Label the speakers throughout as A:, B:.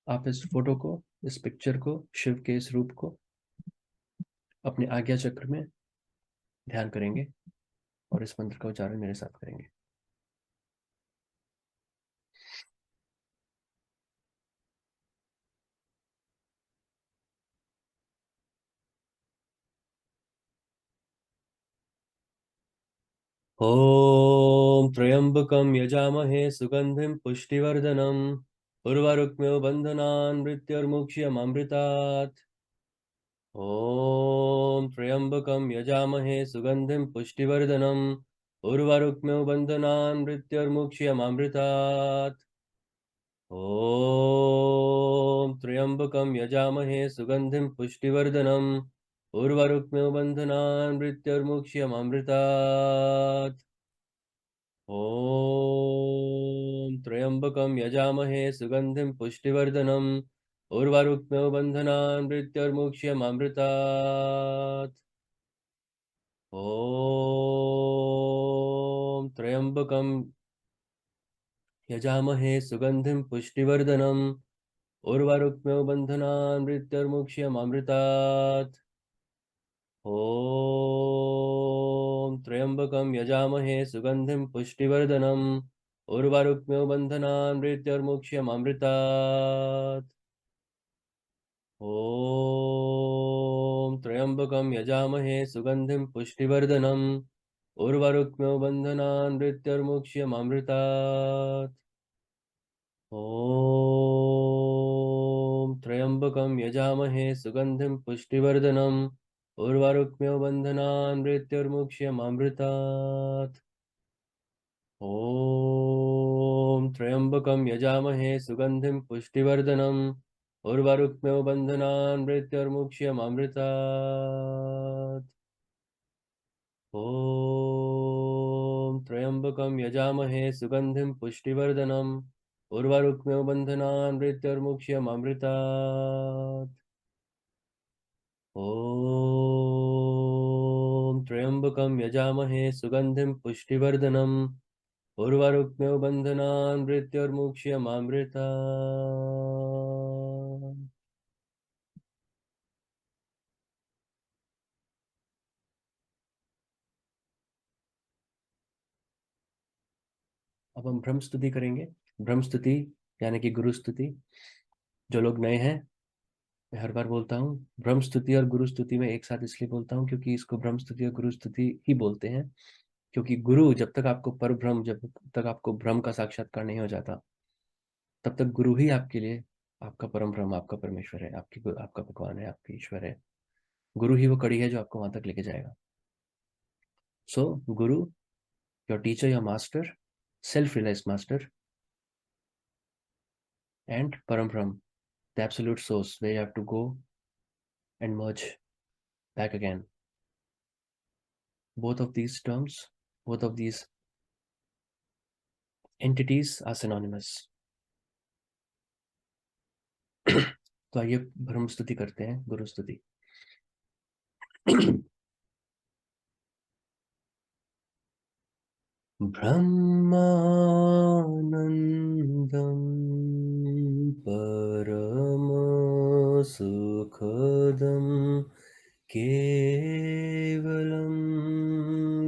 A: आप इस फोटो को, इस पिक्चर को, शिव के इस रूप को अपने आज्ञा चक्र में ध्यान करेंगे और इस मंत्र का उच्चारण मेरे साथ करेंगे। ॐ त्र्यंबकं यजामहे सुगंधिं पुष्टिवर्धनम् उर्वारुकमिव बन्धनान् मृत्युर्मुक्षीयमामृतात्। ॐ त्र्यंबकं यजामहे सुगंधिं पुष्टिवर्धनम् उर्वारुकमिव बन्धनान् मृत्युर्मुक्षीयमामृतात्। ॐ त्र्यंबकं यजामहे सुगंधिं पुष्टिवर्धनम् उर्वारुकमिव बन्धनान् मृत्युर्मुक्षीयमामृतात्। ॐ त्र्यंबकं यजामहे सुगंधिं पुष्टिवर्धनम् उर्वारुकमिव बन्धनान् मृत्युर्मुक्षीयमामृतात्। ॐ त्र्यंबकं यजामहे सुगंधिं पुष्टिवर्धनम् उर्वारुकमिव बन्धनान् मृत्युर्मुक्षीयमामृतात्। ॐ त्र्यंबकं यजामहे सुगंधिं पुष्टिवर्धनम् उर्वारुकमिव बन्धनान् मृत्युर्मुक्षीयमामृतात्। ॐ त्र्यंबकं यजामहे सुगंधिं पुष्टिवर्धनम् उर्वारुकमिव बन्धनान् मृत्युर्मुक्षीयमामृतात्। ॐ त्र्यंबकं यजामहे सुगंधिं पुष्टिवर्धनम् उर्वारुकमिव बन्धनान् मृत्युर्मुक्षीयमामृतात्। ॐ त्र्यंबकं यजामहे सुगंधिं पुष्टिवर्धनम् उर्वारुकमिव बन्धनान् मृत्युर्मुक्षीयमामृतात्। ॐ त्र्यंबकं यजामहे सुगंधिं पुष्टिवर्धनम् उर्वारुकमिव बन्धनान् मृत्युर्मुक्षीयमामृतात्। ॐ त्र्यंबकं यजामहे सुगंधिं पुष्टिवर्धनम् उर्वारुकमिव बन्धनान् मृत्युर्मुक्षीयमामृतात्। अब हम ब्रह्म स्तुति करेंगे। ब्रह्म स्तुति यानी कि गुरु स्तुति। जो लोग नए हैं, मैं हर बार बोलता हूँ, ब्रह्म स्तुति और गुरु स्तुति में एक साथ इसलिए बोलता हूँ क्योंकि इसको ब्रह्म स्तुति और गुरु स्तुति ही बोलते हैं। क्योंकि गुरु, जब तक आपको पर ब्रह्म, जब तक आपको ब्रह्म का साक्षात्कार नहीं हो जाता, तब तक गुरु ही आपके लिए आपका परम ब्रह्म, आपका परमेश्वर है, आपका भगवान है, आपकी ईश्वर है। गुरु ही वो कड़ी है जो आपको वहां तक लेके जाएगा। सो गुरु, your teacher, your master, self realized master, and param brahm, the absolute source where you have to go and merge back again. Both of these terms, both of these entities are synonymous. तो आइए ब्रह्म स्तुति करते हैं, गुरु स्तुति। ब्रह्मानन्दं परमसुखदं केवलं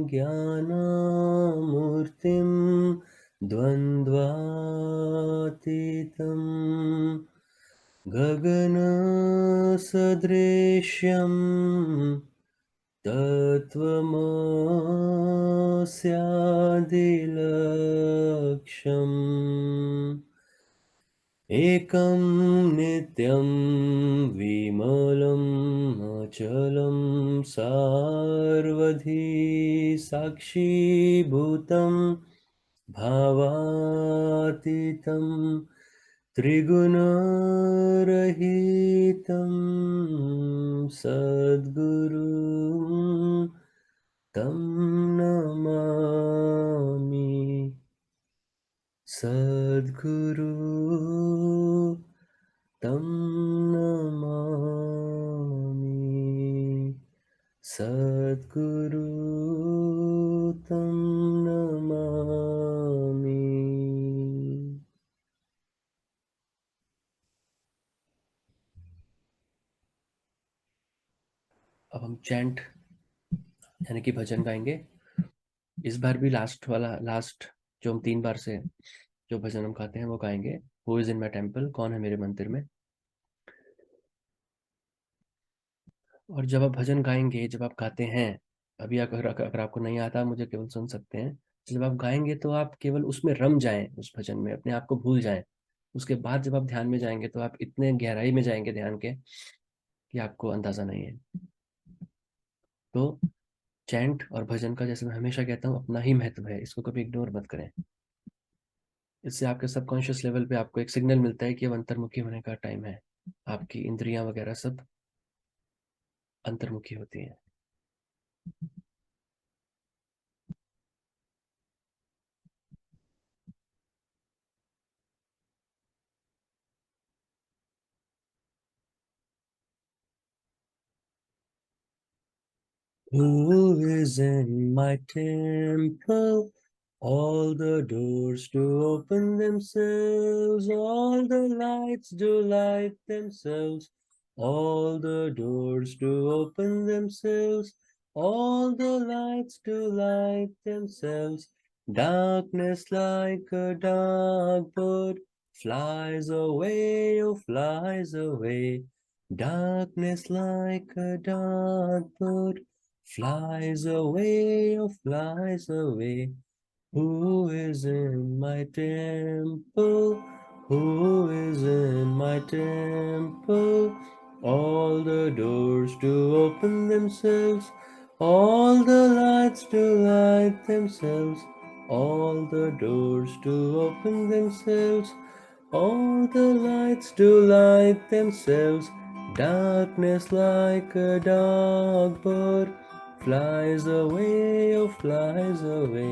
A: ज्ञानमूर्तिं द्वन्द्वातीतं गगनसदृश्यं तत्त्वमस्यादिलक्ष्यम् एकं नित्यं विमलं अचलं सार्वधी साक्षीभूतं भावातीतं त्रिगुणरहितं सद्गुरुं तं नमामि। सद्गुरु तं नमामि। सद्गुरु तं नमामि। हम चैंट यानी कि भजन गाएंगे। इस बार भी लास्ट जो हम 3 बार से जो भजन हम गाते हैं वो गाएंगे। Who is in my temple, कौन है मेरे मंदिर में। और जब आप भजन गाएंगे, जब आप गाते हैं, अभी अगर आपको नहीं आता, मुझे केवल सुन सकते हैं। जब आप गाएंगे तो आप केवल उसमें रम जाएं, उस भजन में अपने आप को भूल जाएं। उसके बाद जब आप ध्यान में जाएंगे तो आप इतने गहराई में जाएंगे ध्यान के कि आपको अंदाजा नहीं है। तो चैंट और भजन का, जैसे मैं हमेशा कहता हूँ, अपना ही महत्व है, इसको कभी इग्नोर मत करें। इससे आपके सबकॉन्शियस लेवल पे आपको एक सिग्नल मिलता है कि अब अंतर्मुखी होने का टाइम है। आपकी इंद्रियां वगैरह सब अंतर्मुखी होती हैं। Who is in my temple? All the doors do open themselves, all the lights do light themselves, all the doors do open themselves, all the lights do light themselves. Darkness like a dark bird flies away, oh flies away. Darkness like a dark bird flies away, oh flies away. Who is in my temple? Who is in my temple? All the doors do open themselves, all the lights do light themselves, all the doors do open themselves, all the lights do light themselves. Darkness like a dark bird flies away, oh flies away.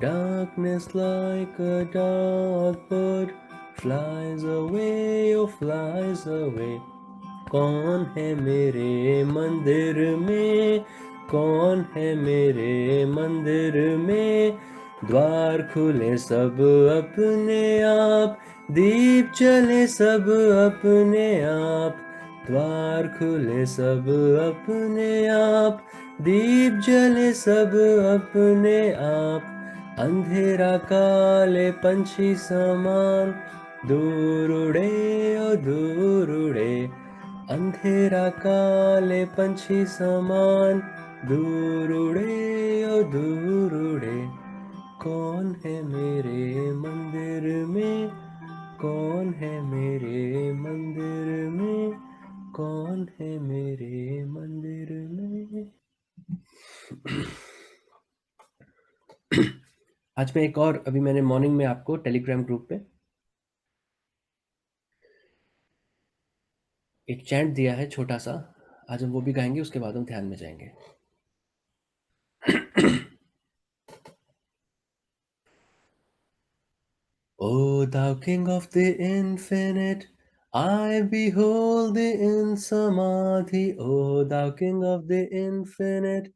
A: Darkness like a dark bird flies away, oh flies away. कौन है मेरे मंदिर में, कौन है मेरे मंदिर में। द्वार खुले सब अपने आप, दीप जले सब अपने आप। द्वार खुले सब अपने आप, दीप जले सब अपने आप। अंधेरा काले पंछी समान दूर उड़े, ओ दूर उड़े। अंधेरा काले पंछी समान दूर उड़े, ओ दूर उड़े। कौन है मेरे मंदिर में, कौन है मेरे मंदिर में, कौन है मेरे मंदिर में। आज मैं एक और, अभी मैंने मॉर्निंग में आपको टेलीग्राम ग्रुप पे एक चैंट दिया है छोटा सा। आज हम वो भी गाएंगे, उसके बाद हम ध्यान में जाएंगे। O thou King of the infinite, I behold thee in samadhi. O thou King of the infinite,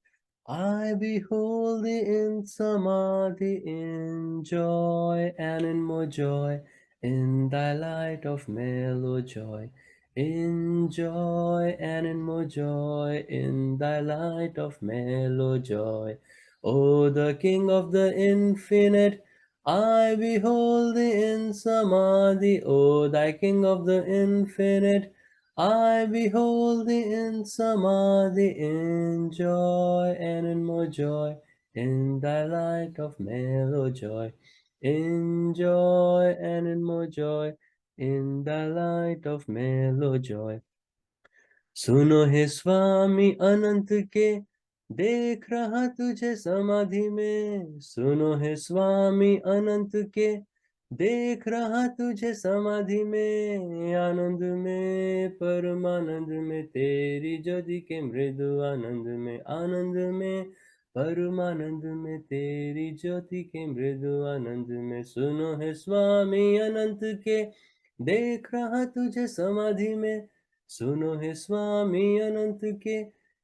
A: I behold thee in samadhi, in joy and in more joy, in thy light of mellow joy. In joy and in more joy, in thy light of mellow joy. O the King of the infinite, I behold thee in samadhi, O thy King of the infinite. I behold thee in samadhi, in joy and in more joy, in thy light of mellow joy. In joy and in more joy, in thy light of mellow joy. सुनो हे स्वामी अनंत के, देख रहा तुझे समाधि में। सुनो हे स्वामी अनंत के, देख रहा तुझे समाधि में। आनंद में परमानंद में, तेरी ज्योति के मृदु आनंद में। आनंद में परमानंद में, तेरी ज्योति के मृदु आनंद में। सुनो हे स्वामी अनंत के, देख रहा तुझे समाधि में। सुनो हे स्वामी अनंत के,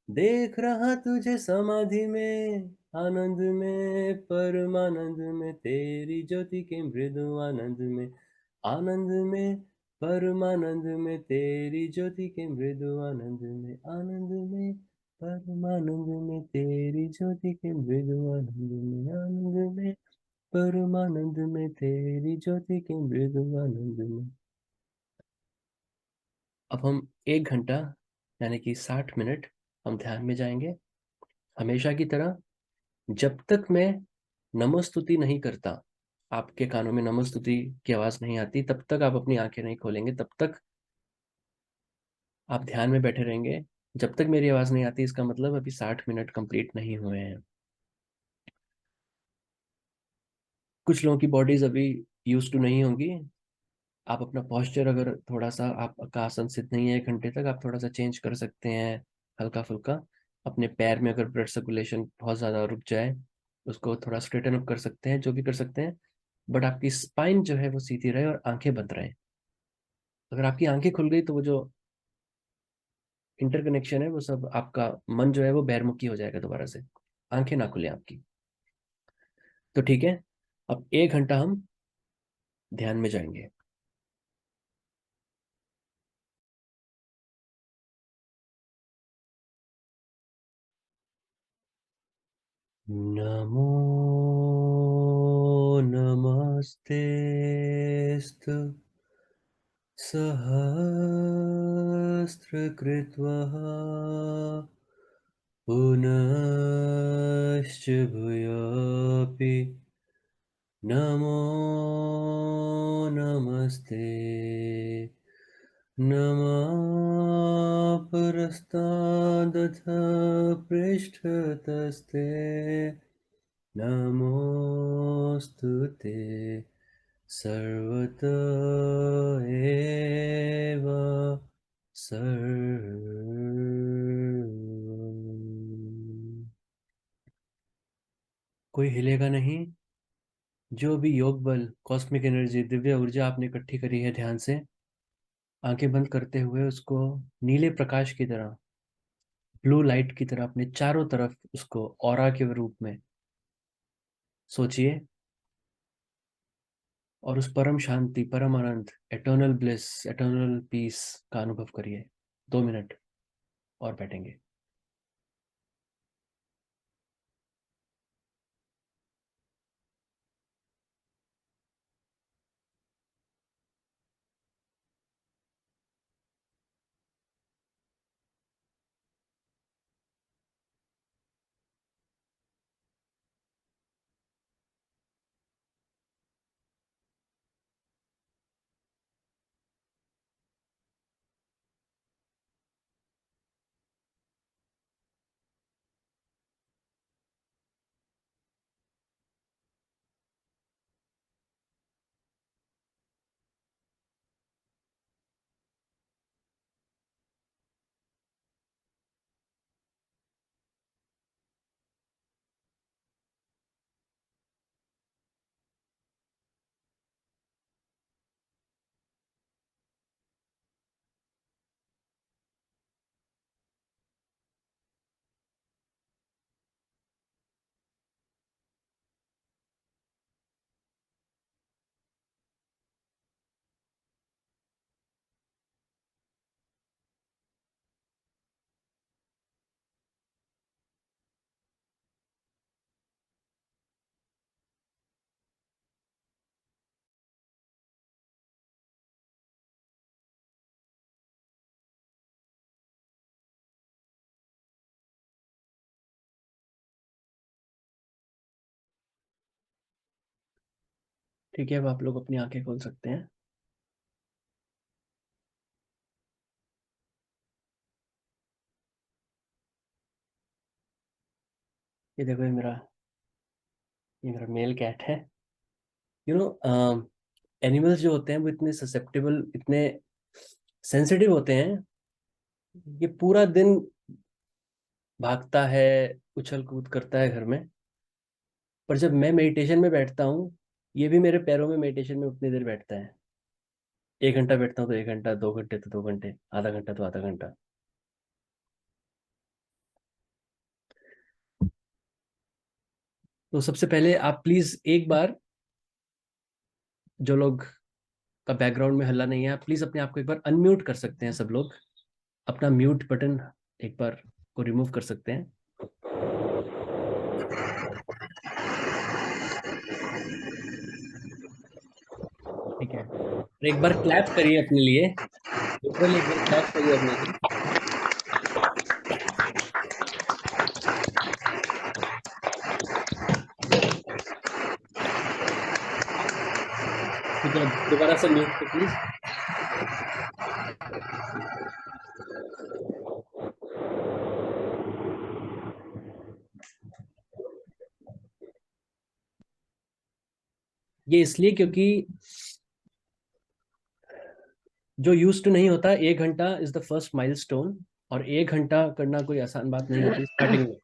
A: देख रहा तुझे समाधि में। आनंद में परमानंद में, तेरी ज्योति के मृदु आनंद में। आनंद में परमानंद में, तेरी ज्योति के मृदु आनंद में। आनंद में परमानंद में तेरी ज्योति के मृदु आनंद में, आनंद में परमानंद में तेरी ज्योति के मृदु आनंद में। अब हम 1 घंटा यानी कि 60 मिनट हम ध्यान में जाएंगे, हमेशा की तरह। जब तक मैं नमस्तुति नहीं करता, आपके कानों में नमस्तुति की आवाज नहीं आती, तब तक आप अपनी आंखें नहीं खोलेंगे, तब तक आप ध्यान में बैठे रहेंगे। जब तक मेरी आवाज नहीं आती, इसका मतलब अभी 60 मिनट कंप्लीट नहीं हुए हैं। कुछ लोगों की बॉडीज अभी यूज टू नहीं होंगी। आप अपना पॉस्चर, अगर थोड़ा सा आपका आसन सिद्ध नहीं है 1 घंटे तक, आप थोड़ा सा चेंज कर सकते हैं, हल्का फुल्का। अपने पैर में अगर ब्लड सर्कुलेशन बहुत ज़्यादा रुक जाए, उसको थोड़ा स्ट्रेटन अप कर सकते हैं, जो भी कर सकते हैं। बट आपकी स्पाइन जो है वो सीधी रहे और आंखें बंद रहे। अगर आपकी आंखें खुल गई तो वो जो इंटरकनेक्शन है वो सब, आपका मन जो है वो बहिर्मुखी हो जाएगा दोबारा से। आंखें ना खुले आपकी। तो ठीक है, अब 1 घंटा हम ध्यान में जाएंगे। नमो नमस्तेस्तु सहस्रकृत्वः पुनश्च भूयोऽपि नमो नमस्ते। नमः पुरस्तादथ पृष्ठतस्ते, नमोऽस्तु ते सर्वत एव सर्वम्। कोई हिलेगा नहीं। जो भी योग बल, कॉस्मिक एनर्जी, दिव्य ऊर्जा आपने इकट्ठी करी है ध्यान से, आंखें बंद करते हुए उसको नीले प्रकाश की तरह, ब्लू लाइट की तरह अपने चारों तरफ उसको ऑरा के रूप में सोचिए। और उस परम शांति, परम आनंद, एटर्नल ब्लिस, एटर्नल पीस का अनुभव करिए। 2 मिनट और बैठेंगे। ठीक है, अब आप लोग अपनी आंखें खोल सकते हैं। ये देखो, ये मेरा मेल कैट है। यू नो, एनिमल्स जो होते हैं वो इतने ससेप्टेबल, इतने सेंसिटिव होते हैं। ये पूरा दिन भागता है, उछल कूद करता है घर में, पर जब मैं मेडिटेशन में बैठता हूँ, ये भी मेरे पैरों में मेडिटेशन में उतनी देर बैठता है। 1 घंटा बैठता हूँ तो 1 घंटा, 2 घंटे तो 2 घंटे, आधा घंटा तो आधा घंटा। तो सबसे पहले आप प्लीज एक बार, जो लोग का बैकग्राउंड में हल्ला नहीं है, आप प्लीज अपने आप को एक बार अनम्यूट कर सकते हैं सब लोग। अपना म्यूट बटन एक बार को रिमूव कर सकते हैं। ठीक है, और एक बार क्लैप करिए अपने लिए, लिटरली एक बार क्लैप करिए अपने लिए। ठीक है, दोबारा से म्यूट पे प्लीज। ये इसलिए क्योंकि जो यूज टू नहीं होता, 1 घंटा इज द फर्स्ट माइलस्टोन, और 1 घंटा करना कोई आसान बात नहीं होती स्टार्टिंग में।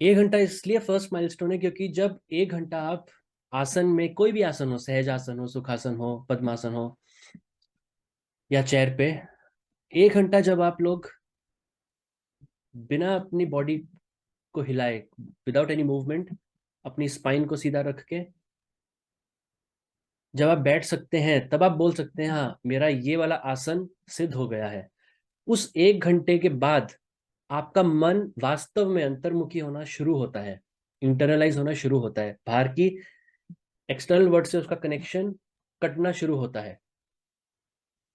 A: 1 घंटा इसलिए फर्स्ट माइलस्टोन है क्योंकि जब 1 घंटा आप आसन में, कोई भी आसन हो, सहज आसन हो, सुखासन हो, पद्मासन हो, या चेयर पे, 1 घंटा जब आप लोग बिना अपनी बॉडी को हिलाए, विदाउट एनी मूवमेंट, अपनी स्पाइन को सीधा रख के जब आप बैठ सकते हैं, तब आप बोल सकते हैं हाँ मेरा ये वाला आसन सिद्ध हो गया है। उस 1 घंटे के बाद आपका मन वास्तव में अंतर्मुखी होना शुरू होता है, इंटरनलाइज होना शुरू होता है, बाहर की एक्सटर्नल वर्ड से उसका कनेक्शन कटना शुरू होता है।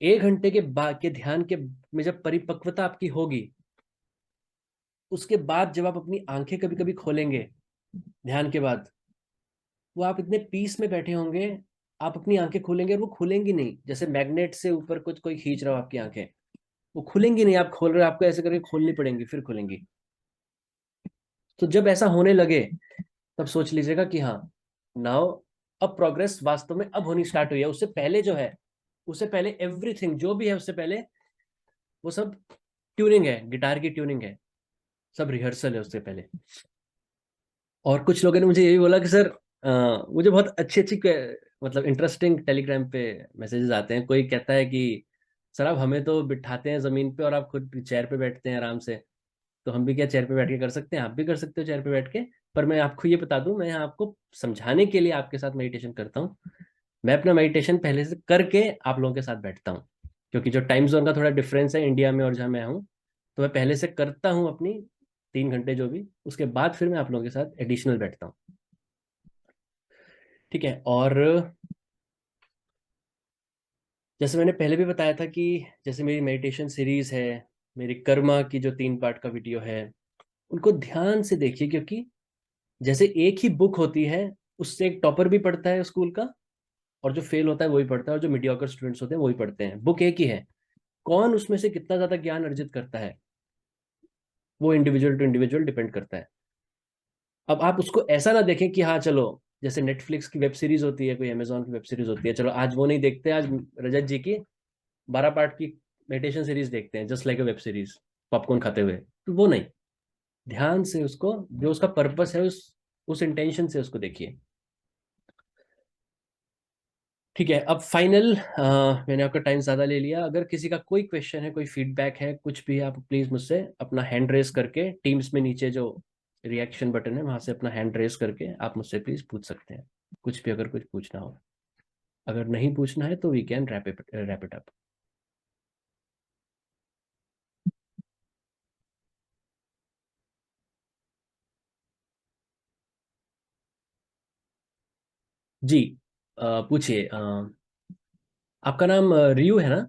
A: 1 घंटे के बाद के ध्यान के में जब परिपक्वता आपकी होगी, उसके बाद जब आप अपनी आंखें कभी कभी खोलेंगे ध्यान के बाद, वो आप इतने पीस में बैठे होंगे, आप अपनी आंखें खोलेंगे और वो खुलेंगी नहीं, जैसे मैग्नेट से ऊपर कुछ कोई खींच रहा हो आपकी आंखें, वो खुलेंगी नहीं। आप खोल रहे हो, आपको ऐसे करके खोलनी पड़ेंगी, फिर खुलेंगी। तो जब ऐसा होने लगे, तब सोच लीजिएगा कि हाँ, नाउ अब प्रोग्रेस वास्तव में अब होनी स्टार्ट हुई है। उससे पहले जो है, उससे पहले एवरीथिंग जो भी है, उससे पहले वो सब ट्यूनिंग है, गिटार की ट्यूनिंग है, सब रिहर्सल है उससे पहले। और कुछ लोगों ने मुझे ये भी बोला कि सर, मुझे बहुत अच्छी अच्छी मतलब इंटरेस्टिंग टेलीग्राम पे मैसेजेस आते हैं। कोई कहता है कि सर आप हमें तो बिठाते हैं जमीन पे और आप खुद चेयर पे बैठते हैं आराम से, तो हम भी क्या चेयर पे बैठ के कर सकते हैं? आप भी कर सकते हो चेयर पे बैठ के। पर मैं आपको ये बता दूं, मैं यहाँ आपको समझाने के लिए आपके साथ मेडिटेशन करता हूँ। मैं अपना मेडिटेशन पहले से करके आप लोगों के साथ बैठता हूँ, क्योंकि जो टाइम जोन का थोड़ा डिफरेंस है इंडिया में और जहाँ मैं हूँ, तो मैं पहले से करता हूँ अपनी 3 घंटे जो भी, उसके बाद फिर मैं आप लोगों के साथ एडिशनल बैठता हूँ। ठीक है, और जैसे मैंने पहले भी बताया था कि जैसे मेरी मेडिटेशन सीरीज है, मेरी कर्मा की जो 3 पार्ट का वीडियो है, उनको ध्यान से देखिए, क्योंकि जैसे एक ही बुक होती है, उससे एक टॉपर भी पढ़ता है स्कूल का, और जो फेल होता है वही पढ़ता है, और जो मीडियोकर स्टूडेंट्स होते हैं वही पढ़ते हैं। बुक एक ही है, कौन उसमें से कितना ज्यादा ज्ञान अर्जित करता है, वो इंडिविजुअल टू इंडिविजुअल डिपेंड करता है। अब आप उसको ऐसा ना देखें कि हाँ चलो, जैसे नेटफ्लिक्स की वेब सीरीज होती है, कोई अमेजोन की वेब सीरीज होती है, चलो आज वो नहीं देखते, आज रजत जी की 12 पार्ट की मेडिटेशन सीरीज देखते हैं, just like a web series, popcorn खाते हुए। तो वो नहीं, ध्यान से उसको, जो उसका पर्पस है, उस इंटेंशन से उसको देखिए। ठीक है, अब फाइनल, मैंने आपका टाइम ज़्यादा ले लिया। अगर किसी का कोई क्वेश्चन है, कोई फीडबैक है, कुछ भी, आप प्लीज़ मुझसे अपना हैंड रेस करके, टीम्स में नीचे जो रिएक्शन बटन है वहां से अपना हैंड रेस करके आप मुझसे प्लीज़ पूछ सकते हैं, कुछ भी अगर कुछ पूछना हो। अगर नहीं पूछना है तो we can wrap it up. जी, पूछिए। आपका नाम रियू है ना?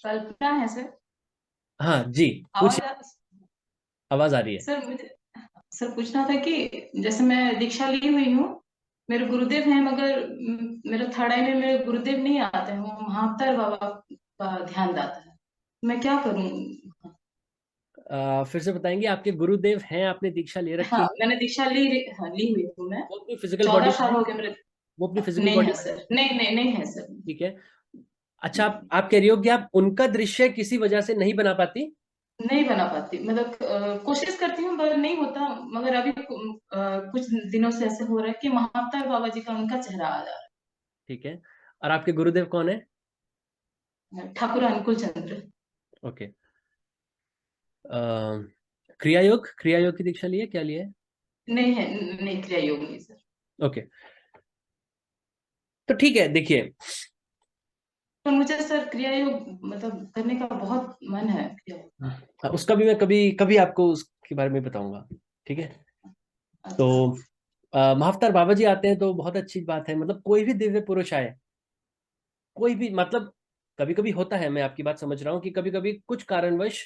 B: कल्पना है सर।
A: हाँ जी,
B: आवाज
A: पूछिए,
B: आ-
A: आवाज़ आ रही है।
B: सर मुझे सर पूछना था कि जैसे मैं दीक्षा ली हुई हूँ, मेरे गुरुदेव हैं, मगर मेरे थर्ड आई में मेरे गुरुदेव नहीं आते हैं, वो महावतार बाबा का ध्यान दाता है। मैं क्या करूँ?
A: फिर से बताएंगे, आपके गुरुदेव हैं, आपने दीक्षा ले रखी
B: हाँ,
A: है?
B: मैंने दीक्षा हाँ, ली हुई हूँ मैं।
A: वो अपनी फिजिकल बॉडी
B: 14 साल
A: में है?
B: हो गए मेरे।
A: वो अपनी फिजिकल
B: नहीं
A: बॉडी
B: है
A: में है?
B: सर, नहीं नहीं नहीं है सर।
A: ठीक है। अच्छा, आप कह रही हो कि आप उनका दृश्य किसी वजह से नहीं बना पाती?
B: नहीं बना पाती, मतलब कोशिश करती हूँ पर नहीं होता। मगर अभी कुछ दिनों से ऐसे हो रहा है कि महावतार बाबा जी का उनका चेहरा आ जा
A: ठीक है, और आपके गुरुदेव कौन है?
B: रहा है। ठाकुर अनुकूल चंद्र।
A: ओके। क्रिया योग, क्रिया योग की दीक्षा ली है, क्या लिया है?
B: नहीं है, नहीं क्रिया योग नहीं सर।
A: ओके, तो ठीक है, देखिए,
B: मुझे सर क्रिया योग मतलब करने का बहुत मन है। क्रिया योग।
A: हाँ, उसका भी मैं कभी कभी आपको उसके बारे में बताऊंगा, ठीक है। तो
B: अच्छा।
A: महावतार बाबा जी आते हैं तो बहुत अच्छी बात है, मतलब कोई भी दिव्य पुरुष आए, कोई भी, मतलब कभी कभी होता है, मैं आपकी बात समझ रहा हूँ कि कभी कभी कुछ कारणवश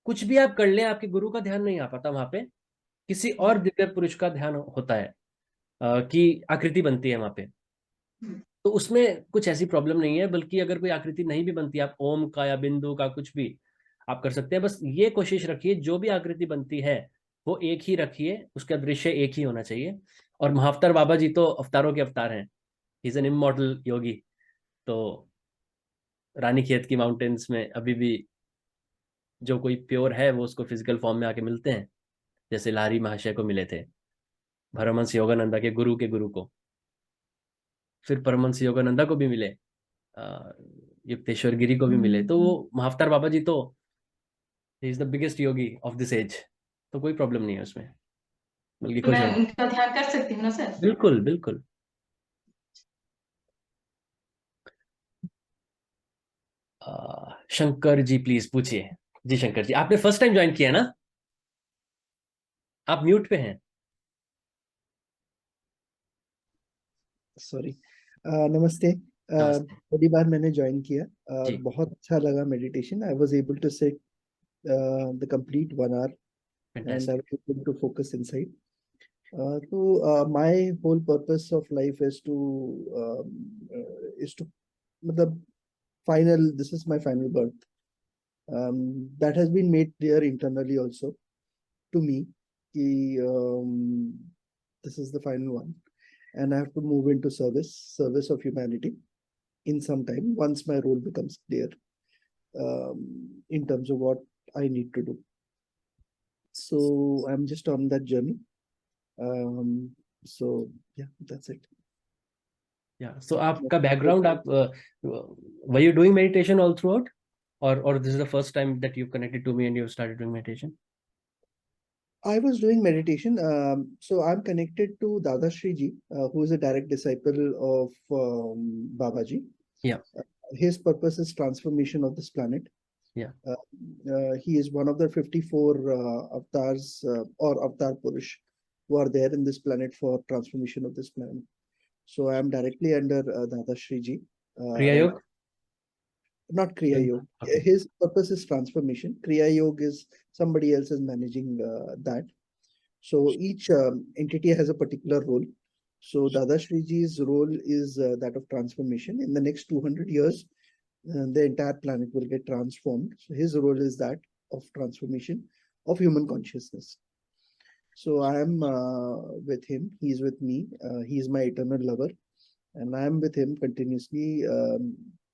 A: कुछ भी आप कर लें, आपके गुरु का ध्यान नहीं आ पाता वहां पे, किसी और
B: हम्म,
A: दिव्य पुरुष का ध्यान होता है, कि आकृति बनती है वहां पे।
B: हम्म,
A: तो उसमें कुछ ऐसी प्रॉब्लम नहीं है, बल्कि अगर कोई आकृति नहीं भी बनती, आप ओम का या बिंदु का कुछ भी आप कर सकते हैं। बस ये कोशिश रखिए जो भी आकृति बनती है वो एक ही रखिए, उसका दृश्य एक ही होना चाहिए। और महाअवतार बाबा जी तो अवतारों के अवतार हैं, इज एन इमॉर्टल योगी। तो रानीखेत की माउंटेन्स में अभी भी जो कोई प्योर है वो उसको फिजिकल फॉर्म में आके मिलते हैं, जैसे लाहरी महाशय को मिले थे, परमहंस योगानंदा के गुरु को, फिर परमहंस योगानंदा को भी मिले, अ, युक्तेश्वर गिरी को भी मिले। तो वो महाअवतार बाबा जी तो he is the biggest yogi of this age. तो कोई प्रॉब्लम नहीं है उसमें, बल्कि
B: तो
A: खुश
B: मैं
A: रहो।
B: उनका ध्यान कर सकती हूँ ना सर?
A: बिल्कुल बिल्कुल। शंकर जी प्लीज पूछिए। जी शंकर जी, आपने फर्स्ट टाइम ज्वाइन किया है ना? आप म्यूट पे हैं।
C: सॉरी। नमस्ते।
A: नमस्ते।
C: पहली बार मैंने ज्वाइन किया।
A: जी।
C: बहुत अच्छा लगा meditation. I was able to sit the complete 1 hour and I
A: fantastic.
C: was able to focus inside. My whole purpose of life is to मतलब final, this is my final birth. That has been made clear internally also to me कि this is the final one and I have to move into service of humanity in some time once my role becomes clear, in terms of what I need to do. So I'm just on that journey. So yeah, that's it.
A: या सो आपका background, आप were you doing meditation all through out, or this is the first time that you've connected to me and you've started doing meditation?
C: I was doing meditation. So I'm connected to Dada Shri Ji, who is a direct disciple of Babaji.
A: Yeah.
C: His purpose is transformation of this planet.
A: Yeah.
C: He is one of the 54 avatars or avatar Purush who are there in this planet for transformation of this planet. So I am directly under Dada Shri Ji.
A: Kriya
C: And
A: Yoga?
C: not Kriya Yoga.
A: Okay.
C: His purpose is transformation. Kriya Yoga is somebody else is managing that. So each entity has a particular role. So Dada Shri Ji's role is that of transformation. In the next 200 years, the entire planet will get transformed. So his role is that of transformation of human consciousness. So I am with him. He's with me. He's my eternal lover, and I am with him continuously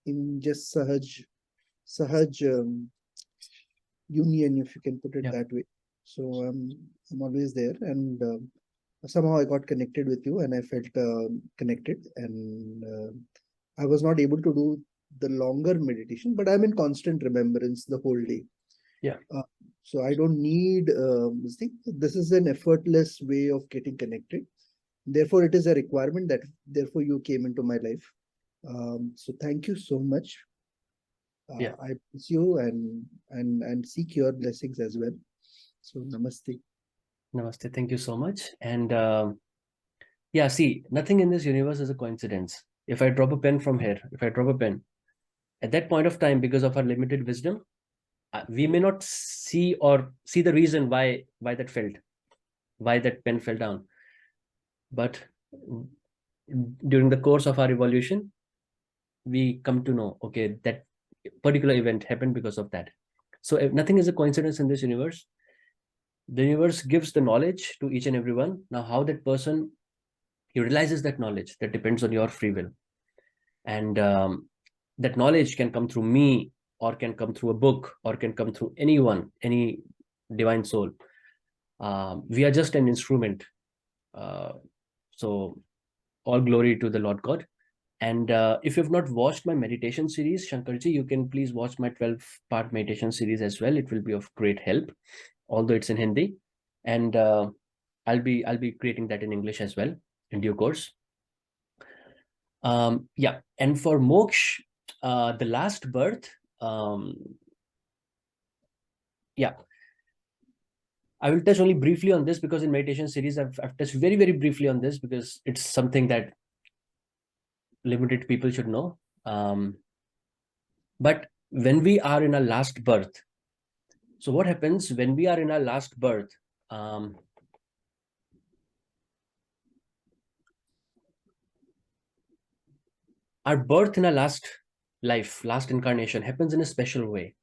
C: in just Sahaj union, if you can put it
A: Yeah.
C: that way. So I'm always there, and somehow I got connected with you, and I felt connected, and I was not able to do the longer meditation, but I'm in constant remembrance the whole day.
A: Yeah.
C: So I don't need this thing. This is an effortless way of getting connected. Therefore, it is a requirement that therefore you came into my life. So thank you so much.
A: Yeah.
C: I bless you and seek your blessings as well. So namaste.
A: Namaste. Thank you so much. And yeah, see, nothing in this universe is a coincidence. If I drop a pen from here, if I drop a pen, at that point of time, because of our limited wisdom, we may not see or see the reason why that pen fell down. But during the course of our evolution, we come to know, okay, that particular event happened because of that. So if nothing is a coincidence in this universe. The universe gives the knowledge to each and everyone. Now, how that person utilizes that knowledge, that depends on your free will. And that knowledge can come through me, or can come through a book, or can come through anyone, any divine soul. We are just an instrument. So all glory to the Lord God. And if you've not watched my meditation series, Shankarji, you can please watch my 12-part meditation series as well. It will be of great help, although it's in Hindi. And I'll be creating that in English as well in due course. Yeah, and for Moksh, the last birth, yeah, I will touch only briefly on this because in meditation series I've touched very, very briefly on this because it's something that limited people should know. But when we are in our last birth, so what happens when we are in our last birth? Our birth in our last life, last incarnation happens in a special way.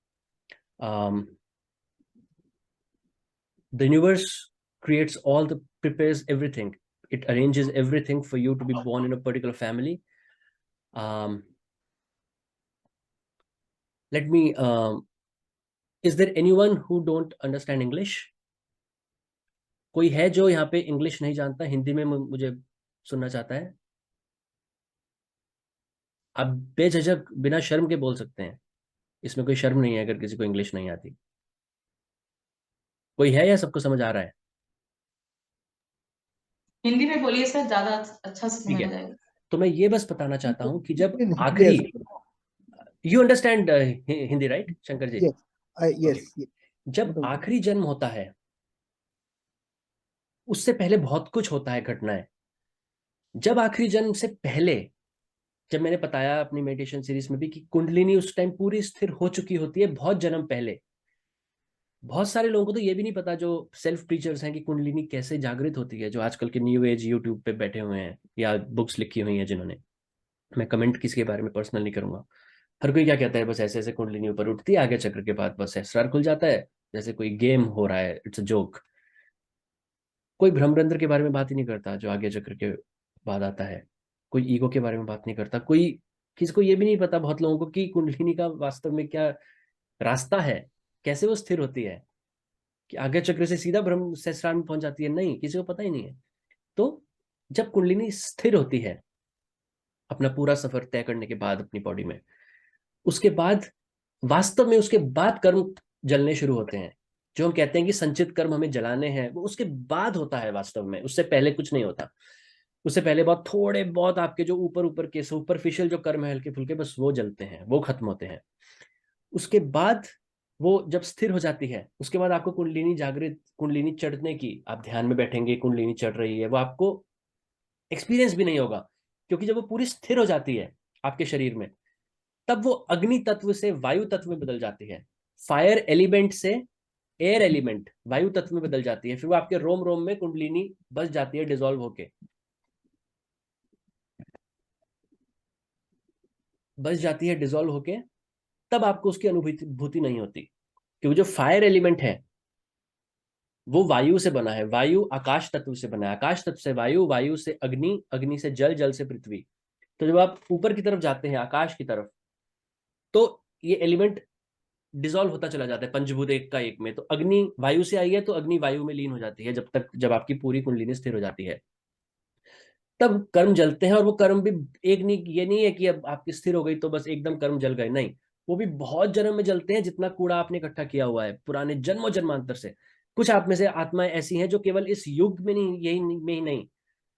A: The universe creates prepares everything. It arranges everything for you to be born in a particular family. Is there anyone who don't understand English? कोई है जो यहाँ पे English नहीं जानता, हिंदी में मुझे सुनना चाहता है? आप बेझिझक बिना शर्म के बोल सकते हैं, इसमें कोई शर्म नहीं है अगर किसी को इंग्लिश नहीं आती। कोई है या सबको समझ आ रहा है?
B: हिंदी में बोलिए सर, ज्यादा अच्छा से
A: ठीक
B: समझ
A: है,
B: जाएगा।
A: तो मैं ये बस बताना चाहता हूँ कि जब
C: In Hindi
A: आखिरी,
C: as well.
A: You understand Hindi right Shankar ji?
C: Yes, yes.
A: जब आखिरी जन्म होता है उससे पहले बहुत कुछ होता है, घटनाएं। जब आखिरी जन्म से पहले, जब मैंने बताया अपनी मेडिटेशन सीरीज में भी कि कुंडलिनी उस टाइम पूरी स्थिर हो चुकी होती है बहुत जन्म पहले। बहुत सारे लोगों को तो ये भी नहीं पता जो सेल्फ टीचर्स हैं कि कुंडलिनी कैसे जागृत होती है, जो आजकल के न्यू एज यूट्यूब पे बैठे हुए हैं या बुक्स लिखी हुई हैं जिन्होंने। मैं कमेंट किसी के बारे में पर्सनल नहीं करूंगा। हर कोई क्या कहता है, बस ऐसे ऐसे कुंडलिनी ऊपर उठती है, आगे चक्र के बाद बस सहस्रार खुल जाता है, जैसे कोई गेम हो रहा है, इट्स अ जोक। कोई भ्रमरंध्र के बारे में बात ही नहीं करता जो आगे चक्र के बाद आता है। कोई ईगो के बारे में बात नहीं करता। कोई, किसी को ये भी नहीं पता बहुत लोगों को कि कुंडलिनी का वास्तव में क्या रास्ता है, कैसे वो स्थिर होती है, कि आगे चक्र से सीधा ब्रह्म सहस्रार में पहुंच जाती है। नहीं, किसी को पता ही नहीं है। तो जब कुंडलिनी स्थिर होती है अपना पूरा सफर तय करने के बाद अपनी बॉडी में, उसके बाद वास्तव में उसके बाद कर्म जलने शुरू होते हैं। जो हम कहते हैं कि संचित कर्म हमें जलाने हैं, वो उसके बाद होता है वास्तव में, उससे पहले कुछ नहीं होता। उससे पहले बहुत थोड़े बहुत आपके जो ऊपर ऊपर के सुपरफिशियल जो कर्म है हल्के फुल्के, बस वो जलते हैं, वो खत्म होते हैं। उसके बाद वो जब स्थिर हो जाती है, उसके बाद आपको कुंडलिनी जागृत, कुंडलिनी चढ़ने की, आप ध्यान में बैठेंगे कुंडलिनी चढ़ रही है, वो आपको एक्सपीरियंस भी नहीं होगा। क्योंकि जब वो पूरी स्थिर हो जाती है आपके शरीर में, तब वो अग्नि तत्व से वायु तत्व में बदल जाती है, फायर एलिमेंट से एयर एलिमेंट वायु तत्व में बदल जाती है। फिर वो आपके रोम रोम में कुंडलिनी बस जाती है डिसॉल्व होके, बस जाती है डिसॉल्व होके। तब आपको उसकी अनुभूति नहीं होती, क्योंकि जो फायर एलिमेंट है वो वायु से बना है, वायु आकाश तत्व से बना है, आकाश तत्व से वायु, वायु से अग्नि, अग्नि से जल, जल से पृथ्वी। तो जब आप ऊपर की तरफ जाते हैं आकाश की तरफ, तो ये एलिमेंट डिसॉल्व होता चला जाता है पंचभूत एक का एक में। तो अग्नि वायु से आई है तो अग्नि वायु में लीन हो जाती है, जब आपकी पूरी कुंडलिनी स्थिर हो जाती है, तब कर्म जलते हैं। और वो कर्म भी एक नहीं, ये नहीं है कि अब आपकी स्थिर हो गई तो बस एकदम कर्म जल गए, नहीं। वो भी बहुत जन्म में जलते हैं, जितना कूड़ा आपने इकट्ठा किया हुआ है पुराने जन्मों जन्मांतर से। कुछ आप में से आत्माएं ऐसी हैं जो केवल इस युग में नहीं, यही में ही नहीं,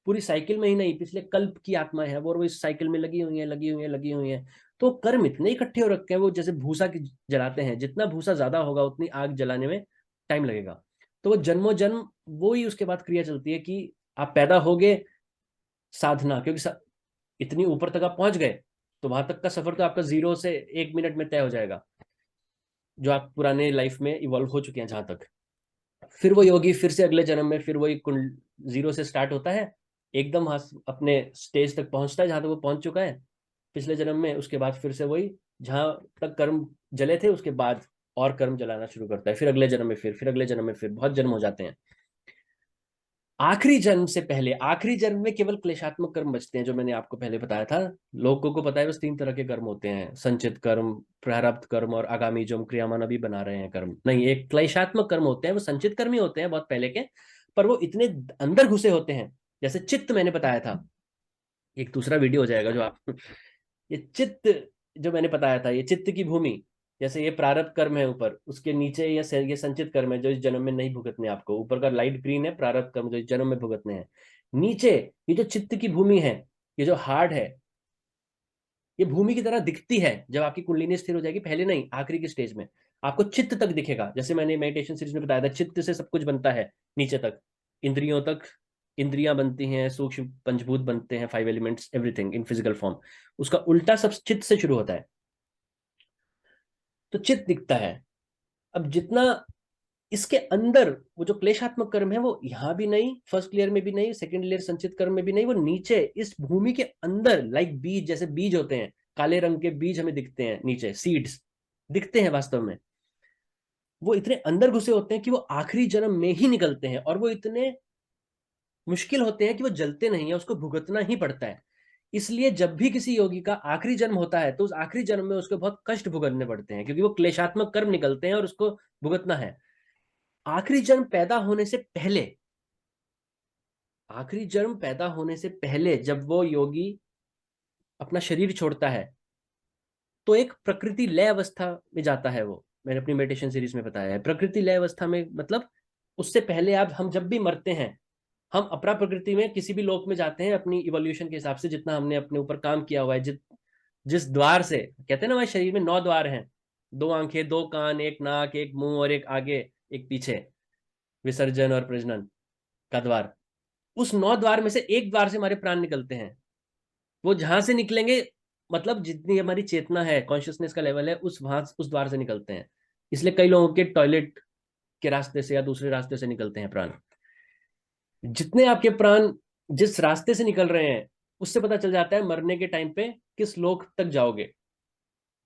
A: पूरी साइकिल में ही नहीं, पिछले कल्प की आत्माएं हैं वो इस साइकिल में लगी हुई है, लगी हुई है, लगी हुई है। तो कर्म इतने इकट्ठे हो रखे हैं, वो जैसे भूसा की जलाते हैं, जितना भूसा ज्यादा होगा उतनी आग जलाने में टाइम लगेगा। तो वो जन्मों जन्म वो ही उसके बाद क्रिया चलती है कि आप पैदा होगे, साधना, क्योंकि इतनी ऊपर तक आप पहुंच गए तो वहां तक का सफर तो आपका 0 से 1 मिनट में तय हो जाएगा, जो आप पुराने लाइफ में इवॉल्व हो चुके हैं जहां तक। फिर वो योगी फिर से अगले जन्म में फिर वही कुंड 0 से स्टार्ट होता है, एकदम अपने स्टेज तक पहुंचता है जहां तक वो पहुंच चुका है पिछले जन्म में। उसके बाद फिर से वही जहां तक कर्म जले थे उसके बाद और कर्म जलाना शुरू करता है, फिर अगले जन्म में फिर अगले जन्म में फिर, बहुत जन्म हो जाते हैं। आखिरी जन्म से पहले, आखिरी जन्म में केवल क्लेशात्मक कर्म बचते हैं, जो मैंने आपको पहले बताया था। लोगों को पता है बस 3 तरह के कर्म होते हैं, संचित कर्म, प्रारब्ध कर्म और आगामी जो हम क्रियामान अभी बना रहे हैं कर्म। नहीं, एक क्लेशात्मक कर्म होते हैं, वो संचित कर्म ही होते हैं बहुत पहले के, पर वो इतने अंदर घुसे होते हैं। जैसे चित्त मैंने बताया था, एक दूसरा वीडियो हो जाएगा जो आप ये चित्त जो मैंने बताया था, ये चित्त की भूमि, जैसे ये प्रारब्ध कर्म है ऊपर, उसके नीचे ये संचित कर्म है जो इस जन्म में नहीं भुगतने आपको। ऊपर का लाइट ग्रीन है प्रारब्ध कर्म जो इस जन्म में भुगतने हैं। नीचे ये जो चित्त की भूमि है, ये जो हार्ड है, ये भूमि की तरह दिखती है जब आपकी कुंडलिनी स्थिर हो जाएगी, पहले नहीं, आखिरी के स्टेज में आपको चित्त तक दिखेगा। जैसे मैंने मेडिटेशन सीरीज में बताया था, चित्त से सब कुछ बनता है नीचे तक, इंद्रियों तक, इंद्रियां बनती हैं, सूक्ष्म पंचभूत बनते हैं, 5 elements, everything in physical form. उसका उल्टा सब चित्त से शुरू होता है, तो चित्त दिखता है। अब जितना इसके अंदर वो जो क्लेशात्मक कर्म है, वो यहां भी नहीं, फर्स्ट लेयर में भी नहीं, सेकंड लेयर संचित कर्म में भी नहीं, वो नीचे इस भूमि के अंदर, लाइक बीज, जैसे बीज होते हैं, काले रंग के बीज हमें दिखते हैं नीचे, सीड्स दिखते हैं वास्तव में, वो इतने अंदर घुसे होते हैं कि वो आखिरी जन्म में ही निकलते हैं, और वो इतने मुश्किल होते हैं कि वो जलते नहीं है, उसको भुगतना ही पड़ता है। इसलिए जब भी किसी योगी का आखिरी जन्म होता है तो उस आखिरी जन्म में उसको बहुत कष्ट भुगतने पड़ते हैं, क्योंकि वो क्लेशात्मक कर्म निकलते हैं और उसको भुगतना है। आखिरी जन्म पैदा होने से पहले, आखिरी जन्म पैदा होने से पहले जब वो योगी अपना शरीर छोड़ता है, तो एक प्रकृति लय अवस्था में जाता है वो। मैंने अपनी मेडिटेशन सीरीज में बताया है, प्रकृति लय अवस्था में मतलब उससे पहले आप, हम जब भी मरते हैं, हम अपरा प्रकृति में किसी भी लोक में जाते हैं अपनी इवोल्यूशन के हिसाब से, जितना हमने अपने ऊपर काम किया हुआ है, जिस द्वार से, कहते हैं ना हमारे शरीर में 9 द्वार हैं, 2 आंखें, 2 कान, 1 नाक, 1 मुंह और 1 आगे, 1 पीछे, विसर्जन और प्रजनन का द्वार। उस 9 द्वार में से एक द्वार से हमारे प्राण निकलते हैं। वो जहां से निकलेंगे, मतलब जितनी हमारी चेतना है, कॉन्शियसनेस का लेवल है, उस द्वार से निकलते हैं। इसलिए कई लोगों के टॉयलेट के रास्ते से या दूसरे रास्ते से निकलते हैं प्राण। जितने आपके प्राण जिस रास्ते से निकल रहे हैं, उससे पता चल जाता है मरने के टाइम पे किस लोक तक जाओगे,